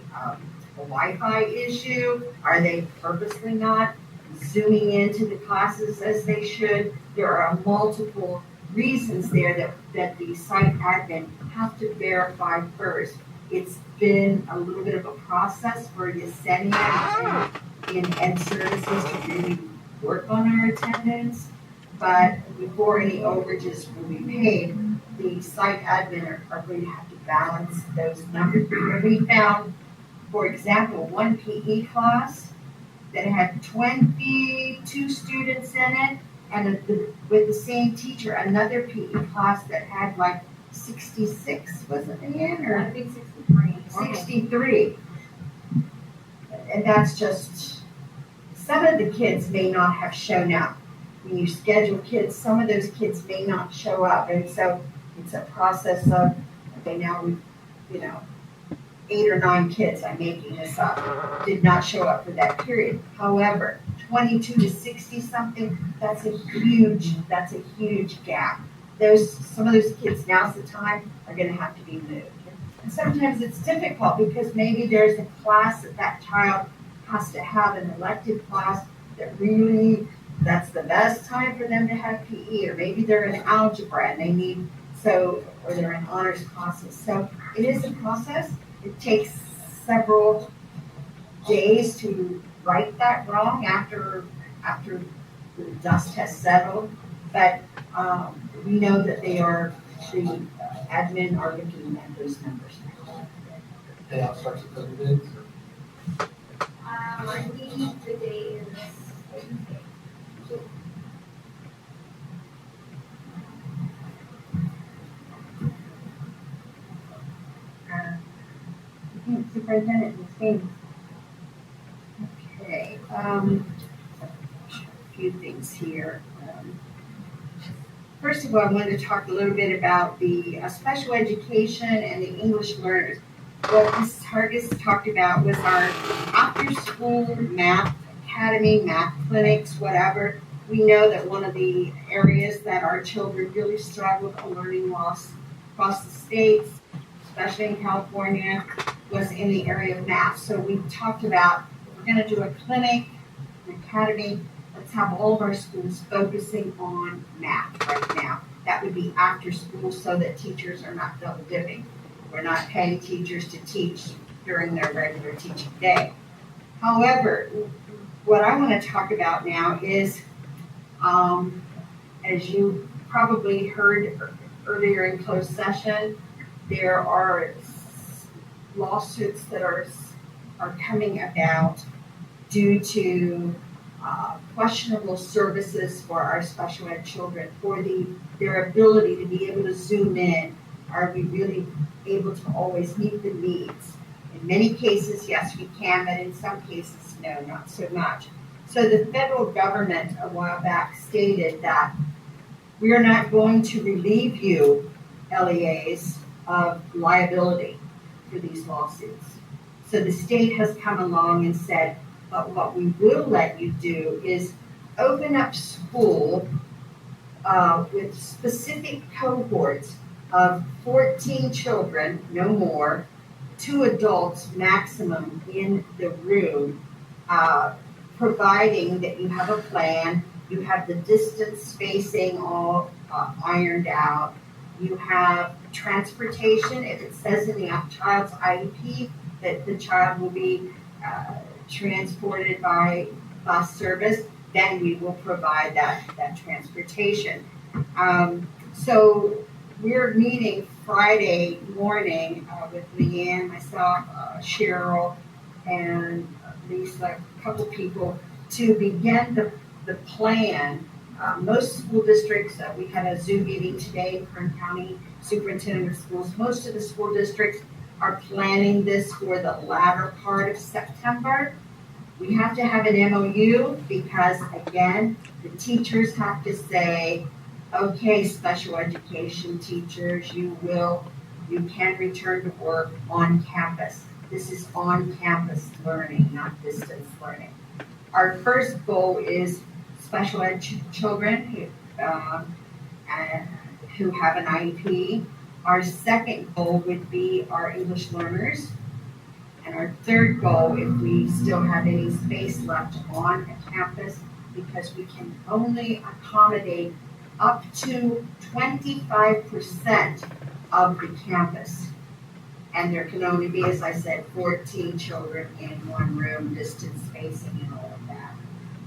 Speaker 2: Wi-Fi issue? Are they purposely not zooming into the classes as they should? There are multiple reasons there that the site admin have to verify first. It's been a little bit of a process for Yesenia in Ed Services to really work on our attendance, but before any overages will be paid, the site admin are going to have to balance those numbers. And we found, for example, one PE class that had 22 students in it, and with the same teacher, another PE class that had like 66, wasn't it, Ian? Or
Speaker 8: I think 63.
Speaker 2: 63. And that's just, some of the kids may not have shown up. When you schedule kids, some of those kids may not show up. And so it's a process of, okay, now we, 8 or 9 kids, I'm making this up, did not show up for that period. However, 22 to 60 something, that's a huge gap. Some of those kids, now's the time, are gonna have to be moved. And sometimes it's difficult because maybe there's a class that child has to have, an elective class that really, that's the best time for them to have PE, or maybe they're in algebra and or they're in honors classes. So it is a process. It takes several days to right that wrong after the dust has settled. But we know that the admin are looking at those numbers.
Speaker 4: Payout starts at 30 days.
Speaker 8: I believe the day is
Speaker 2: Superintendent, Ms. Gaines. Okay, a few things here. First of all, I wanted to talk a little bit about the special education and the English learners. What Mrs. Hargis talked about was our after-school math academy, math clinics, whatever. We know that one of the areas that our children really struggle with learning loss across the states, especially in California, was in the area of math. So we talked about, we're going to do a clinic, an academy. Let's have all of our schools focusing on math right now. That would be after school so that teachers are not double dipping. We're not paying teachers to teach during their regular teaching day. However, what I want to talk about now is, as you probably heard earlier in closed session, there are lawsuits that are coming about due to questionable services for our special ed children, for their ability to be able to zoom in. Are we really able to always meet the needs? In many cases, yes, we can, but in some cases, no, not so much. So the federal government a while back stated that we are not going to relieve you, LEAs, of liability for these lawsuits. So the state has come along and said, but what we will let you do is open up school with specific cohorts of 14 children, no more, 2 adults maximum in the room, providing that you have a plan, you have the distance spacing all ironed out, you have transportation. If it says in the child's IEP that the child will be transported by bus service, then we will provide that transportation. So we're meeting Friday morning with Leanne, myself, Cheryl, and Lisa, a couple people, to begin the plan. Most school districts, we had a Zoom meeting today, Kern County Superintendent of Schools. Most of the school districts are planning this for the latter part of September. We have to have an MOU because, again, the teachers have to say, okay, special education teachers, you can return to work on campus. This is on campus learning, not distance learning. Our first goal is special ed children who have an IEP. Our second goal would be our English learners. And our third goal, if we still have any space left on a campus, because we can only accommodate up to 25% of the campus. And there can only be, as I said, 14 children in one room, distance spacing and all of that.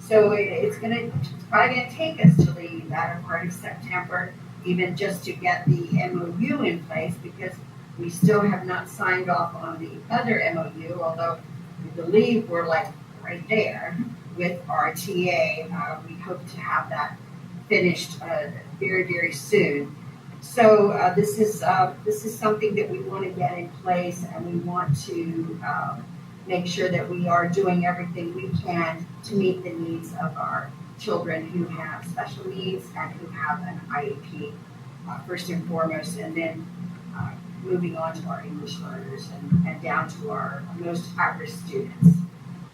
Speaker 2: So it's probably gonna take us to the latter part of September, even just to get the MOU in place, because we still have not signed off on the other MOU, although we believe we're like right there with RTA. We hope to have that finished very, very soon. So this is something that we want to get in place, and we want to make sure that we are doing everything we can to meet the needs of our children who have special needs and who have an IEP, first and foremost, and then moving on to our English learners and down to our most at-risk students.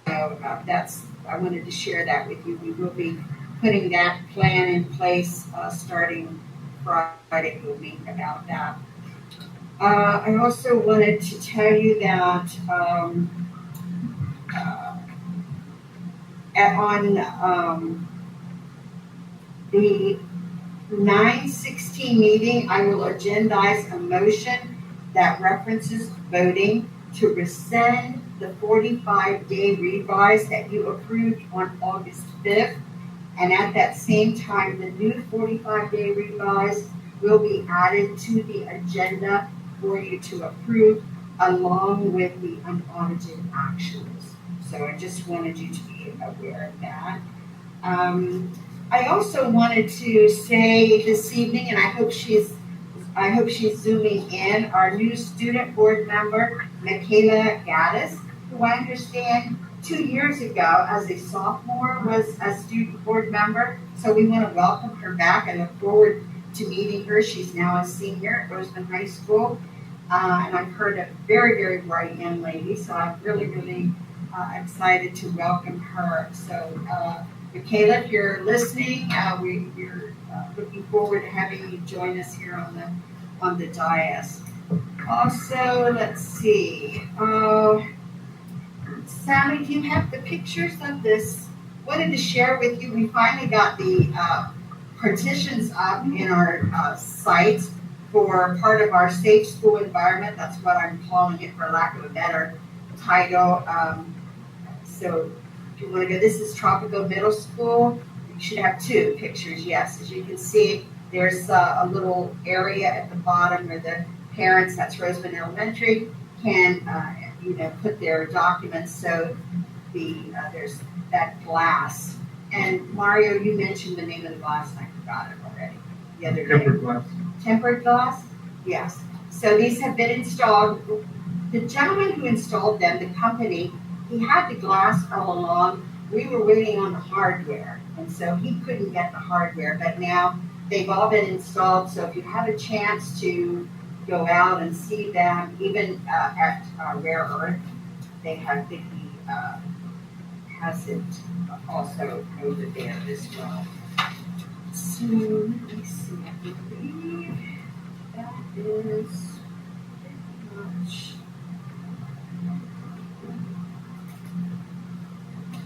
Speaker 2: So I wanted to share that with you. We will be putting that plan in place starting Friday. We'll meet about that. I also wanted to tell you that on the 9/16 meeting, I will agendize a motion that references voting to rescind the 45-day revise that you approved on August 5th. And at that same time, the new 45-day revise will be added to the agenda for you to approve, along with the unaudited actuals. So I just wanted you to be aware of that. I also wanted to say this evening, and I hope she's zooming in, our new student board member, Michaela Gaddis, who I understand 2 years ago as a sophomore was a student board member. So we want to welcome her back and look forward to meeting her. She's now a senior at Roseman High School. And I've heard a very, very bright young lady. So I'm really, really excited to welcome her. So Michaela, if you're listening, we're looking forward to having you join us here on the dais. Also, let's see. Sammy, do you have the pictures of this? Wanted to share with you. We finally got the partitions up in our site for part of our safe school environment. That's what I'm calling it, for lack of a better title. So if you wanna go, this is Tropico Middle School. You should have two pictures, yes. As you can see, there's a little area at the bottom where the parents, that's Roseman Elementary, can, put their documents. So there's that glass. And Mario, you mentioned the name of the glass, and I forgot it already the other day.
Speaker 1: Tempered glass.
Speaker 2: Tempered glass? Yes. So these have been installed. The gentleman who installed them, the company, he had the glass all along. We were waiting on the hardware, and so he couldn't get the hardware, but now they've all been installed. So if you have a chance to go out and see them, even at Rare Earth, they have the has it also over there as well. So let me see, I believe that is much.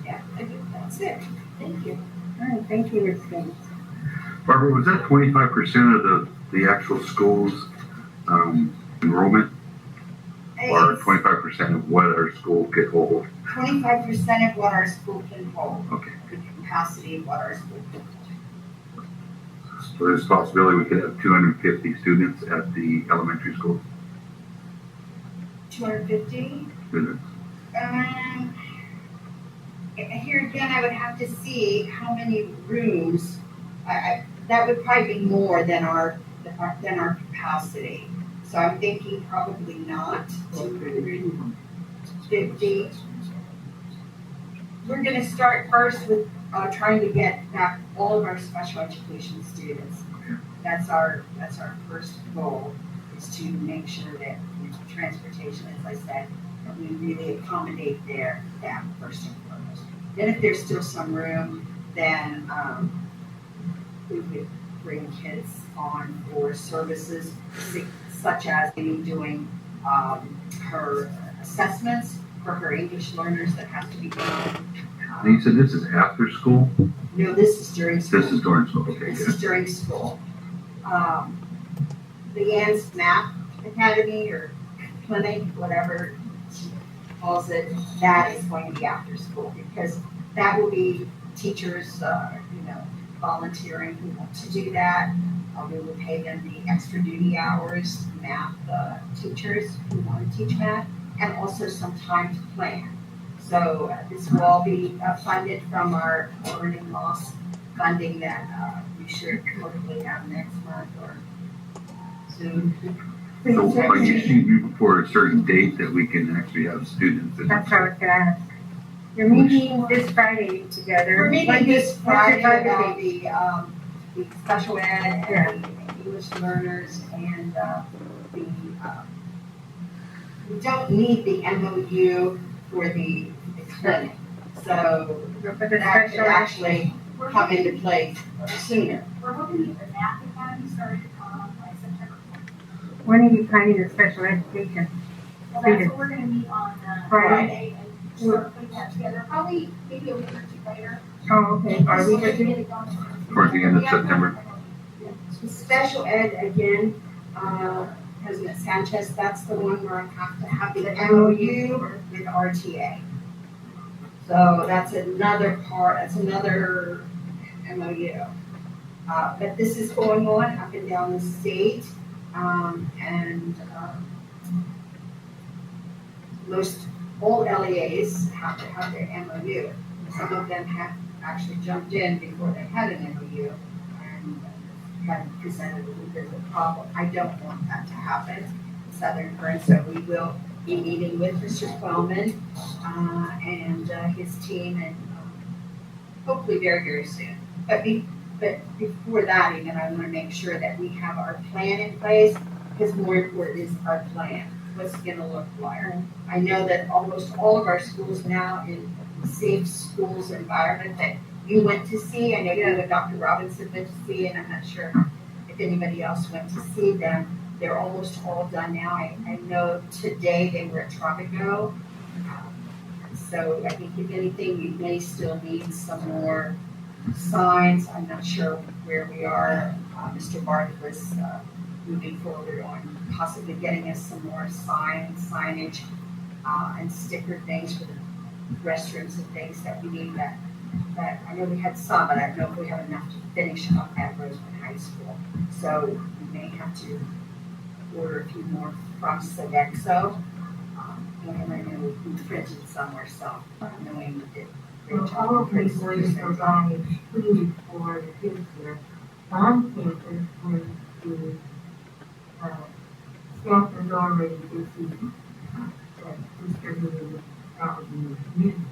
Speaker 2: Yeah, I think that's it. Thank you.
Speaker 3: All right, thank you, Ms. Gaines.
Speaker 6: Barbara, was that 25% of the actual school's enrollment, or 25% of what our school could hold?
Speaker 2: 25% of what our school can hold.
Speaker 6: Okay.
Speaker 2: The capacity of what our school can hold.
Speaker 6: So there's a possibility we could have 250 students at the elementary school.
Speaker 2: 250?
Speaker 6: Students.
Speaker 2: Here again, I would have to see how many rooms. That would probably be more than our capacity. So I'm thinking probably not 250. We're going to start first with trying to get back all of our special education students. That's our first goal, is to make sure that transportation, as I said, that we really accommodate them first and foremost. Then if there's still some room, then we would bring kids on for services such as doing her assessments for her English learners that have to be done.
Speaker 6: And you said this is after school?
Speaker 2: No, this is during school.
Speaker 6: This is during school, okay,
Speaker 2: This
Speaker 6: good.
Speaker 2: is during school. The Ann's Math Academy or clinic, whatever she calls it, that is going to be after school, because that will be teachers, volunteering who want to do that. We will pay them the extra duty hours, math teachers who want to teach math, and also some time to plan. So this will all be funded from our learning loss funding that we should hopefully have next month or soon.
Speaker 6: So are you shooting for a certain date that we can actually have students?
Speaker 3: That's what I was gonna ask. You're meeting this Friday together.
Speaker 2: We're meeting
Speaker 3: When
Speaker 2: this
Speaker 3: what's the
Speaker 2: Friday
Speaker 3: target
Speaker 2: about
Speaker 3: date?
Speaker 2: the special ed and the English learners and we don't need the MOU for the clinic. So
Speaker 3: For the
Speaker 2: that could
Speaker 3: special ed?
Speaker 2: actually come into play sooner.
Speaker 8: We're hoping to get the math academy started by September.
Speaker 3: When are you planning the special education?
Speaker 8: Well, that's what we're gonna meet on
Speaker 3: Friday.
Speaker 8: Friday and start putting that together, probably maybe a week or two later.
Speaker 3: Oh, okay. Are we
Speaker 8: Just to
Speaker 3: going
Speaker 8: get it done.
Speaker 6: Towards the end of September?
Speaker 2: The special ed again, President Sanchez, that's the one where I have to have the MOU with RTA. So that's another part, that's another MOU. But this is going on up and down the state, most all LEAs have to have their MOU. Some of them have actually jumped in before they had an MOU and have presented a little bit of a problem. I don't want that to happen in Southern Current, so we will be meeting with Mr. Quellman and his team, and hopefully very, very soon. But before that, even, I want to make sure that we have our plan in place, because more important is our plan. What's it going to look like? I know that almost all of our schools now in safe schools environment that you went to see, I know you and Dr. Robinson went to see, and I'm not sure if anybody else went to see them. They're almost all done now. I know today they were at Tropico. So I think if anything, you may still need some more signs. I'm not sure where we are. Mr. Barth was moving forward on possibly getting us some more signage and sticker things for the restrooms and things that we need that I know we had some, but I don't know if we have enough to finish up at Rosewood High School. So we may have to order a few more from Sodexo. And I know we printed some ourselves, knowing we did.
Speaker 3: Well, all of these ways provide food for the future on campus when the staff is already busy distributing out in the community.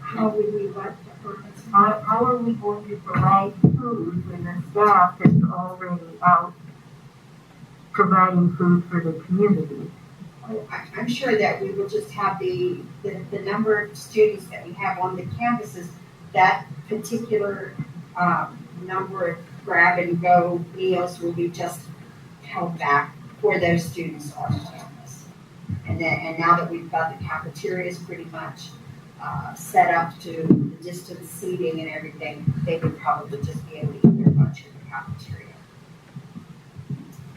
Speaker 2: How would we what?
Speaker 3: How are we going to provide food when the staff is already out providing food for the community?
Speaker 2: I'm sure that we will just have the number of students that we have on the campuses, that particular number of grab and go meals will be just held back for those students on campus. And now that we've got the cafeterias pretty much set up to the distance seating and everything, they would probably just be able to eat their lunch in the cafeteria.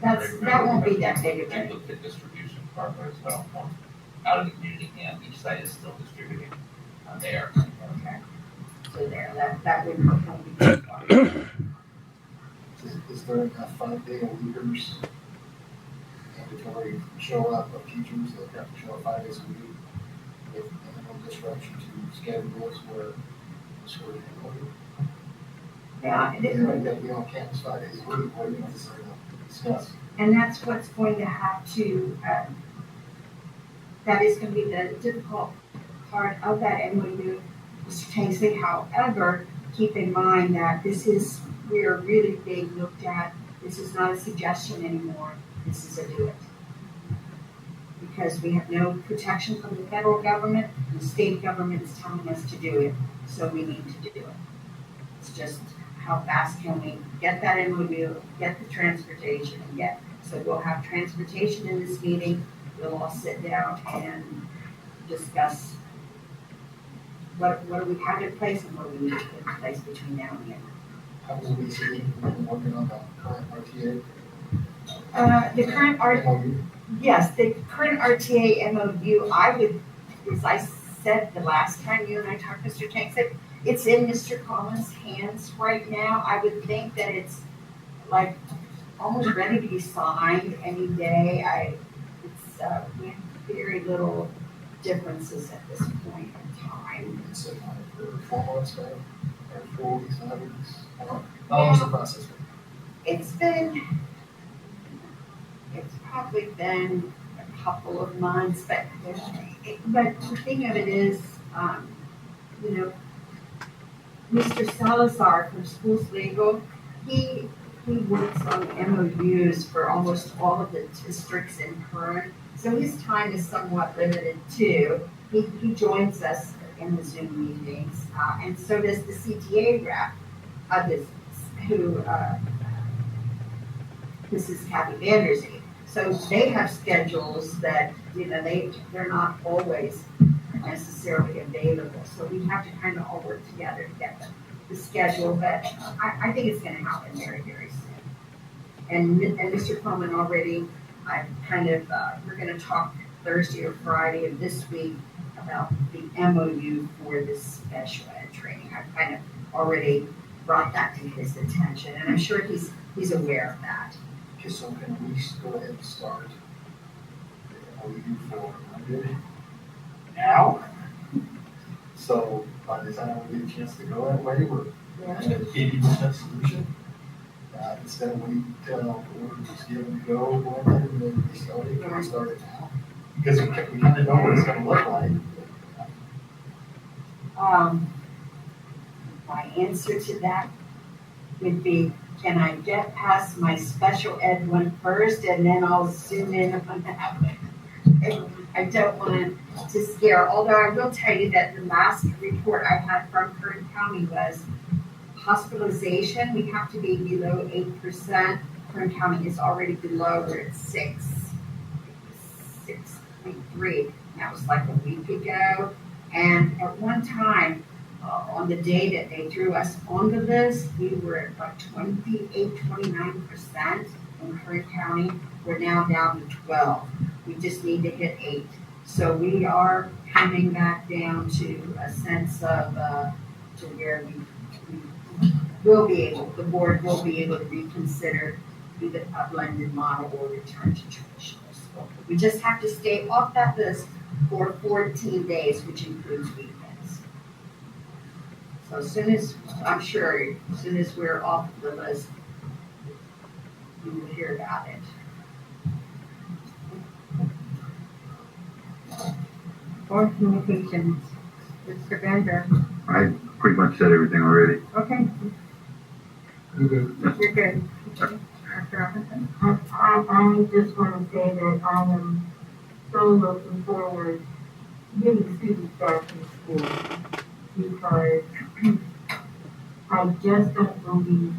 Speaker 2: That won't be that big of a
Speaker 9: Look at distribution part as well. Out of the community camp, each site is still distributing there.
Speaker 2: Okay. So there, that would be
Speaker 4: Is there enough 5-day weekers mandatory show up of teachers that have to show up 5 days a week with minimal disruption to schedules where the school is employed?
Speaker 2: Yeah,
Speaker 4: That we on campus 5 days a week, what do you discuss?
Speaker 2: and that's what's going to have to, that is going to be the difficult part of that MOU, Mr. Tansley. However, keep in mind that we are really being looked at. This is not a suggestion anymore. This is a do it. Because we have no protection from the federal government, the state government is telling us to do it, so we need to do it. It's just how fast can we get that MOU, get the transportation, and so we'll have transportation in this meeting. We'll all sit down and discuss what do we have in place and what do we need to put in place between now and then.
Speaker 4: How will we see working on the current RTA?
Speaker 2: The current Yes, the current RTA MOU, as I said the last time you and I talked, Mr. Tank said, it's in Mr. Collins' hands right now. I would think that it's like almost ready to be signed any day. We have very little differences at this point in time.
Speaker 4: It's for 4 months now, or 4 weeks, 5 weeks. How long's the process?
Speaker 2: It's probably been a couple of months, but the thing of it is, Mr. Salazar from Skusd Legal, he works on MOUs for almost all of the districts in Kern, so his time is somewhat limited too. He joins us in the Zoom meetings, and so does the CTA rep, this is Kathy Vanderzee. So they have schedules that, they're not always necessarily available. So we have to kind of all work together to get the schedule, but I think it's going to happen very, very soon. And Mr. Coleman already, we're going to talk Thursday or Friday of this week about the MOU for this special ed training. I've kind of already brought that to his attention, and I'm sure he's aware of that.
Speaker 4: Okay, so can we go ahead and start the MOU for Monday? Now? So by the time we get a chance to go that way, we're at an 80% solution. Instead of waiting until orders is given to go ahead and then we start it, can we start it now? Because we kind of know what it's going to look like.
Speaker 2: My answer to that would be, can I get past my special ed one first and then I'll zoom in on that one? I don't want to scare, although I will tell you that the last report I had from Kern County was hospitalization. We have to be below 8%. Kern County is already below, we're at 6.3. That was like a week ago. And at one time, on the day that they threw us on the list, we were at about 29% in Kern County. We're now down to 12. We just need to hit 8. So we are coming back down to a sense of, to where we will be able, the board will be able to reconsider either a blended model or return to traditional school. We just have to stay off that list for 14 days, which includes weekends. So as soon as, I'm sure, as soon as we're off the list, you will hear about it.
Speaker 3: Board communications, Mr. Bender.
Speaker 6: I pretty much said everything already.
Speaker 3: Okay,
Speaker 1: You good?
Speaker 3: you're good. Okay. Dr. Robinson?
Speaker 10: I just want to say that I am so looking forward to getting students back in school because I just don't believe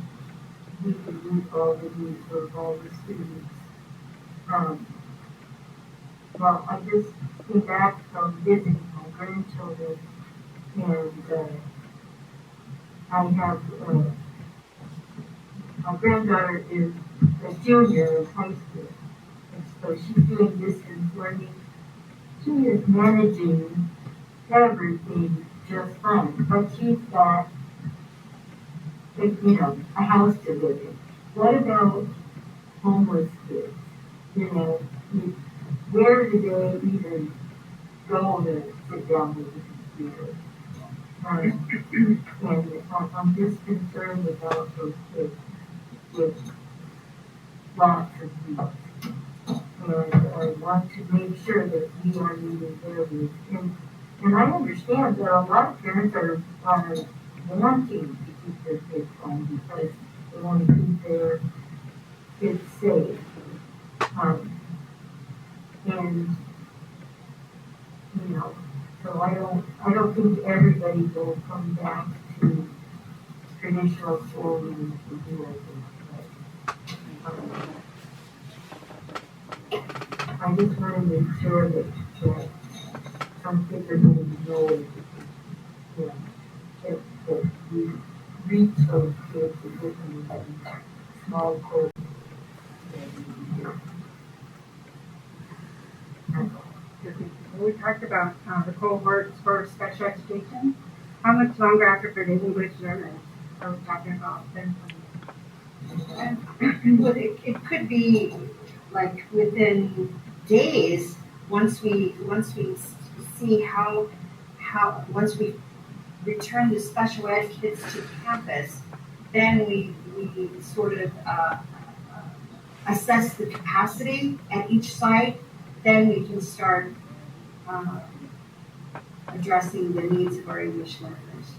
Speaker 10: we can meet all the needs of all the students. Well, I just came back from visiting my grandchildren and I have my granddaughter is a junior in high school, and so she's doing distance learning. She is managing everything just fine, but she's got, a house to live in. What about homeless kids? Where do they even go to sit down with the computer? And I'm just concerned about those kids with lots of needs. And I want to make sure that we are meeting their needs. And I understand that a lot of parents are wanting to keep their kids home because they want to keep their kids safe. So I don't think everybody will come back to traditional school and do everything. I just want to make sure that some kids are going to know that we reach those kids and give them small courses.
Speaker 3: We talked about the cohorts for special education. How much longer after for the English learners are we talking about then?
Speaker 2: Well, it could be like within days, once we see how once we return the special ed kids to campus, then we sort of assess the capacity at each site, then we can start addressing the needs of our English learners.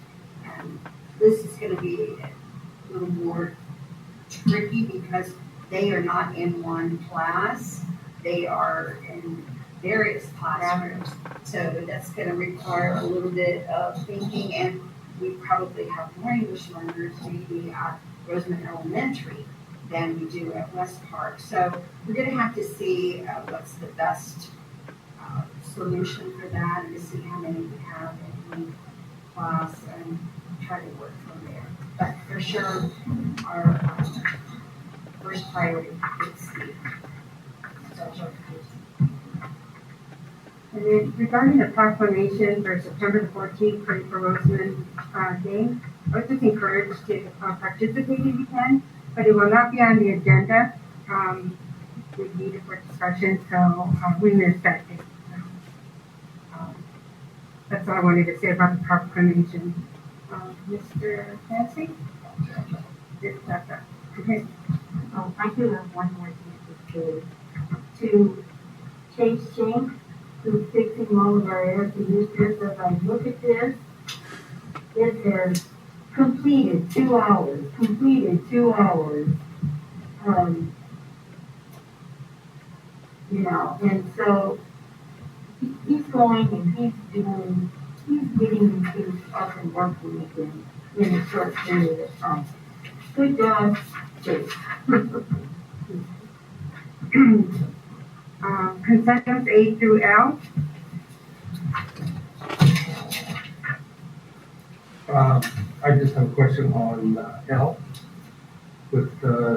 Speaker 2: And this is going to be a little more tricky because they are not in one class. They are in various classrooms. So that's going to require a little bit of thinking, and we probably have more English learners maybe at Roseman Elementary than we do at West Park. So we're going to have to see what's the best solution for that and to see how many we have in one class and try to work from there. But for sure, our first priority is the special education.
Speaker 3: And then regarding the proclamation for September the 14th for Roseman Day, I was just encouraged to participate if you can, but it will not be on the agenda. We need it for discussion, so we missed that day. That's all I wanted to say about the proclamation. Mr. Nancy? Okay.
Speaker 10: I do have one more thing to Chase Shank, who's fixing all of our air conditioners. As I look at this, it says completed 2 hours. And so he's going and he's getting things up and working again in a short period of time. Good job, Chase.
Speaker 3: Consent items A through L.
Speaker 1: I just have a question on L with the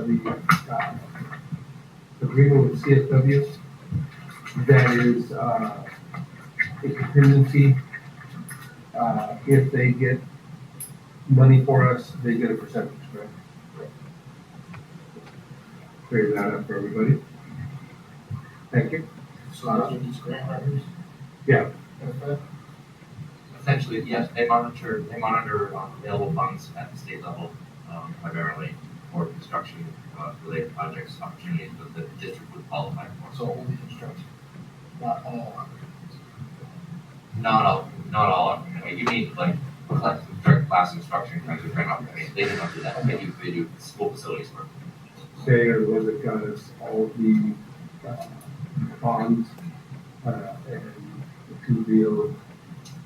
Speaker 1: agreement with CSW. That is a contingency. If they get money for us, they get a percentage, right? Clear that up for everybody. Thank you.
Speaker 4: So those are these grant writers?
Speaker 1: Yeah.
Speaker 7: Essentially, yes, they monitor available funds at the state level, primarily for construction related projects, opportunities that the district would qualify for.
Speaker 4: So only construction, not all.
Speaker 7: Not all. You mean like class instruction kinds of grant opportunities? They do not do that. They do school facilities work.
Speaker 1: They are the ones that got us all the bonds and to build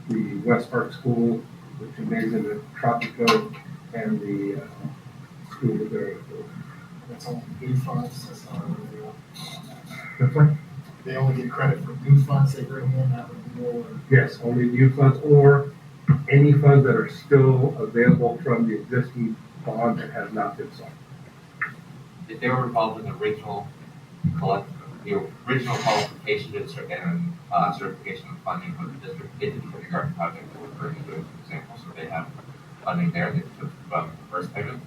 Speaker 1: the West Park School, the gymnasium at Tropico, and the school that they're.
Speaker 4: That's only new funds, that's not everything else.
Speaker 1: That's right.
Speaker 4: They only get credit for new funds they bring in, not renewal or.
Speaker 1: Yes, only new funds or any funds that are still available from the existing bond that has not been sold.
Speaker 7: If they were involved in the original qualification and certification of funding for the district, they did the kindergarten project that we're referring to as an example. So they have funding there. They took the first payment.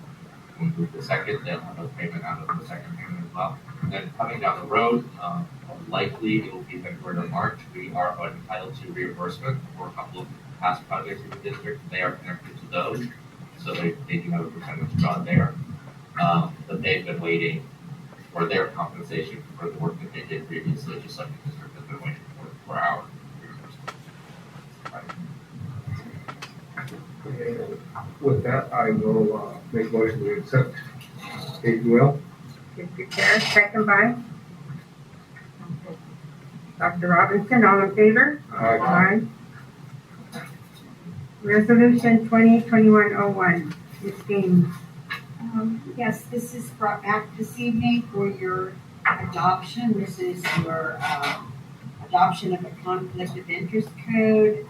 Speaker 7: When we move to the second, they'll have a payment out of the second payment as well. And then coming down the road, likely it will be February or March. We are entitled to reimbursement for a couple of past projects in the district. They are connected to those, so they do have a percentage draw there. But they've been waiting for their compensation for the work that they did previously, just like the district has been waiting for our reimbursement.
Speaker 1: With that, I will make a motion to accept AUL.
Speaker 3: Mr. Chair, second by Dr. Robinson, all in favor? Aye. Resolution 2021-01, Ms. Gaines.
Speaker 2: Yes, this is brought back this evening for your adoption. This is your adoption of a conflict of interest code.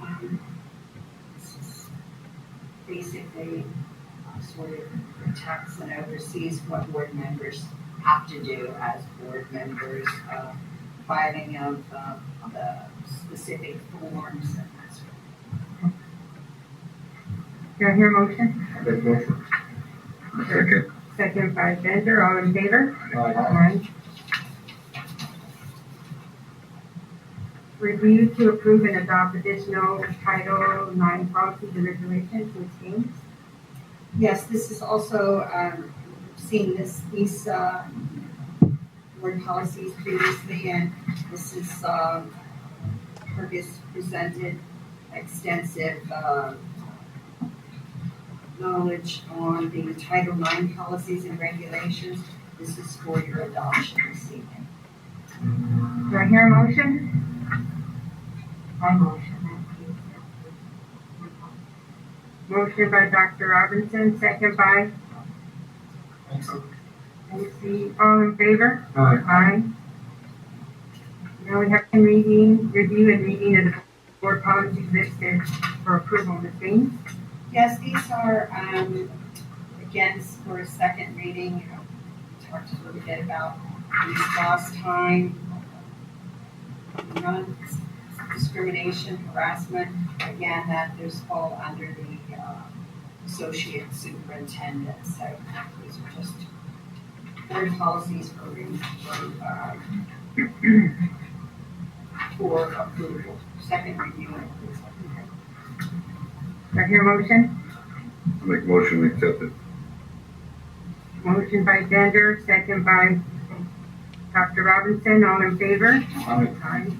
Speaker 2: This is basically sort of protects and oversees what board members have to do as board members, filing of the specific forms and that sort of thing.
Speaker 3: Do I hear a motion?
Speaker 1: Make a motion.
Speaker 6: Second.
Speaker 3: Second by Bender, all in favor?
Speaker 1: Aye.
Speaker 3: Review to approve and adopt additional Title IX policies and regulations, Ms. Gaines.
Speaker 2: Yes, this is also, seen these board policies previously, and this is, Fergus presented extensive, knowledge on the Title IX policies and regulations. This is for your adoption this evening.
Speaker 3: Do I hear a motion? I motion. Motion by Dr. Robinson, second by Lucy. All in favor? Aye. Now we have review and reading of the board policies listed for approval. Ms. Gaines?
Speaker 2: Yes, these are, again, for a second reading. We talked a little bit about these last time. Non-discrimination, harassment, again, that those fall under the associate superintendent. So these are just board policies for approval, second review.
Speaker 3: Do I hear a motion?
Speaker 6: I make a motion, we accept it.
Speaker 3: Motion by Bender, second by Dr. Robinson, all in favor? Aye.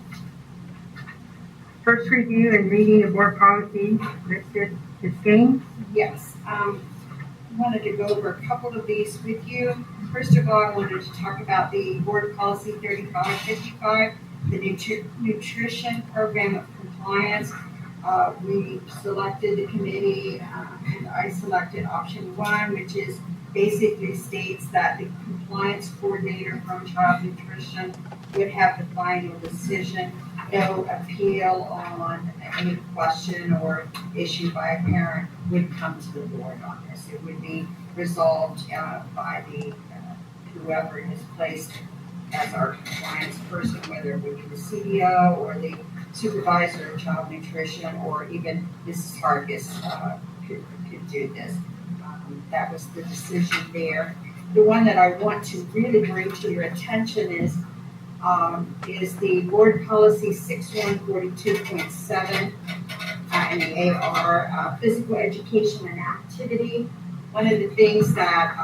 Speaker 3: First review and reading of board policy listed. Ms. Gaines?
Speaker 2: Yes, wanted to go over a couple of these with you. First of all, I wanted to talk about the board policy 3555, the nutrition program of compliance. We selected the committee, and I selected option 1, which is basically states that the compliance coordinator from child nutrition would have the final decision. No appeal on any question or issue by a parent would come to the board on this. It would be resolved by the whoever is placed as our compliance person, whether it would be the CDO or the supervisor of child nutrition, or even Mrs. Hargis could do this. That was the decision there. The one that I want to really bring to your attention is the board policy 6142.7 and the AR, physical education and activity. One of the things that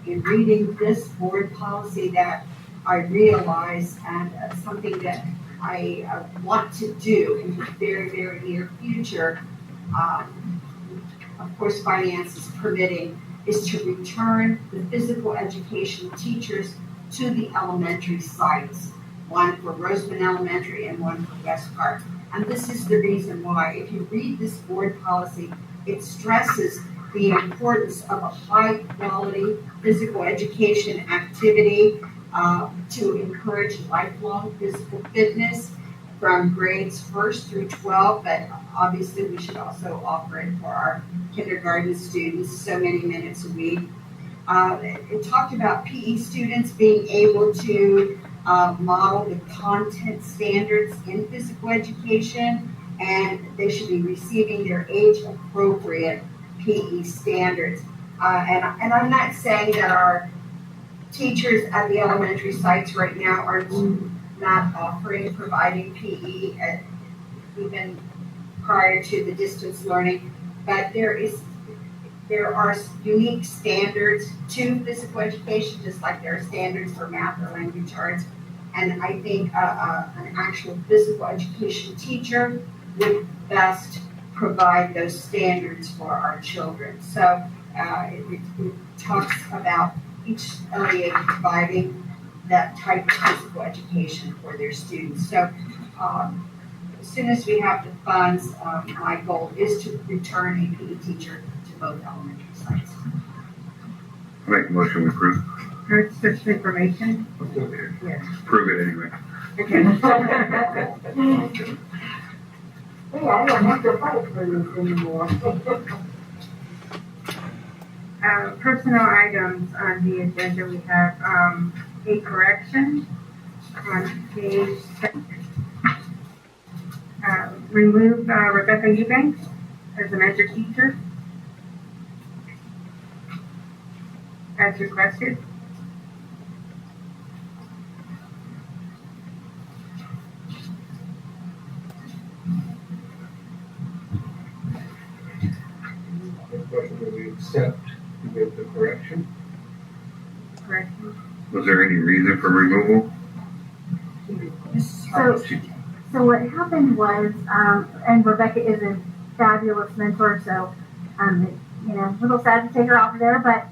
Speaker 2: in reading this board policy that I realized, and something that I want to do in the very, very near future, of course, finances permitting, is to return the physical education teachers to the elementary sites, one for Roseman Elementary and one for West Park. And this is the reason why. If you read this board policy, it stresses the importance of a high-quality physical education activity to encourage lifelong physical fitness from grades 1st through 12, but obviously we should also offer it for our kindergarten students, so many minutes a week. It talked about PE students being able to model the content standards in physical education, and they should be receiving their age-appropriate PE standards. And I'm not saying that our teachers at the elementary sites right now are not providing PE even prior to the distance learning, but there are unique standards to physical education, just like there are standards for math or language arts. And I think an actual physical education teacher would best provide those standards for our children. So it talks about each LEA providing that type of physical education for their students. So as soon as we have the funds, my goal is to return a PE teacher to both elementary sites.
Speaker 6: Make a motion to approve.
Speaker 3: Heard such information? Yes.
Speaker 6: Prove it anyway.
Speaker 3: Okay.
Speaker 10: Hey, I don't have to fight for this anymore.
Speaker 3: Personnel items on the agenda, we have a correction on page 7. Remove Rebecca Eubanks as a mentor teacher as requested.
Speaker 1: The question that we accept with the correction.
Speaker 3: Correction.
Speaker 6: Was there any reason for removal?
Speaker 8: So what happened was, and Rebecca is a fabulous mentor, so, a little sad to take her off of there, but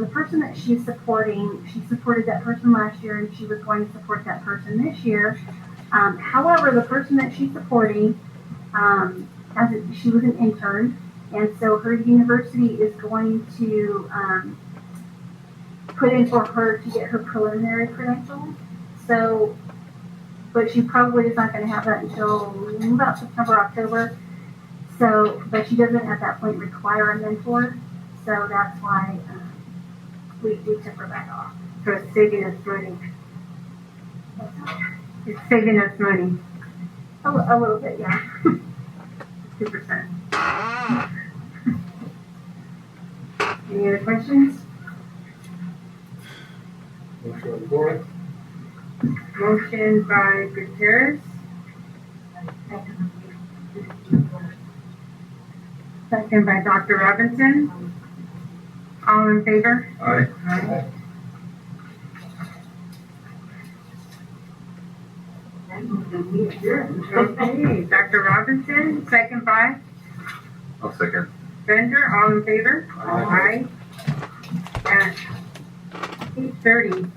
Speaker 8: the person that she's supporting, she supported that person last year, and she was going to support that person this year. However, the person that she's supporting, she was an intern, and so her university is going to put in for her to get her preliminary credentials. So, but she probably is not going to have that until about September, October. So, but she doesn't at that point require a mentor. So that's why we took her back off.
Speaker 3: So it's saving us money. It's saving us money.
Speaker 8: A little bit, yeah.
Speaker 3: 2%. Any other questions?
Speaker 1: Motion on the board.
Speaker 3: Motion by Gutierrez. Second by Dr. Robinson. All in favor?
Speaker 6: Aye.
Speaker 3: Aye. Okay, Dr. Robinson, second by
Speaker 6: I'll second.
Speaker 3: Bender, all in favor?
Speaker 1: Aye.
Speaker 3: At 8:30.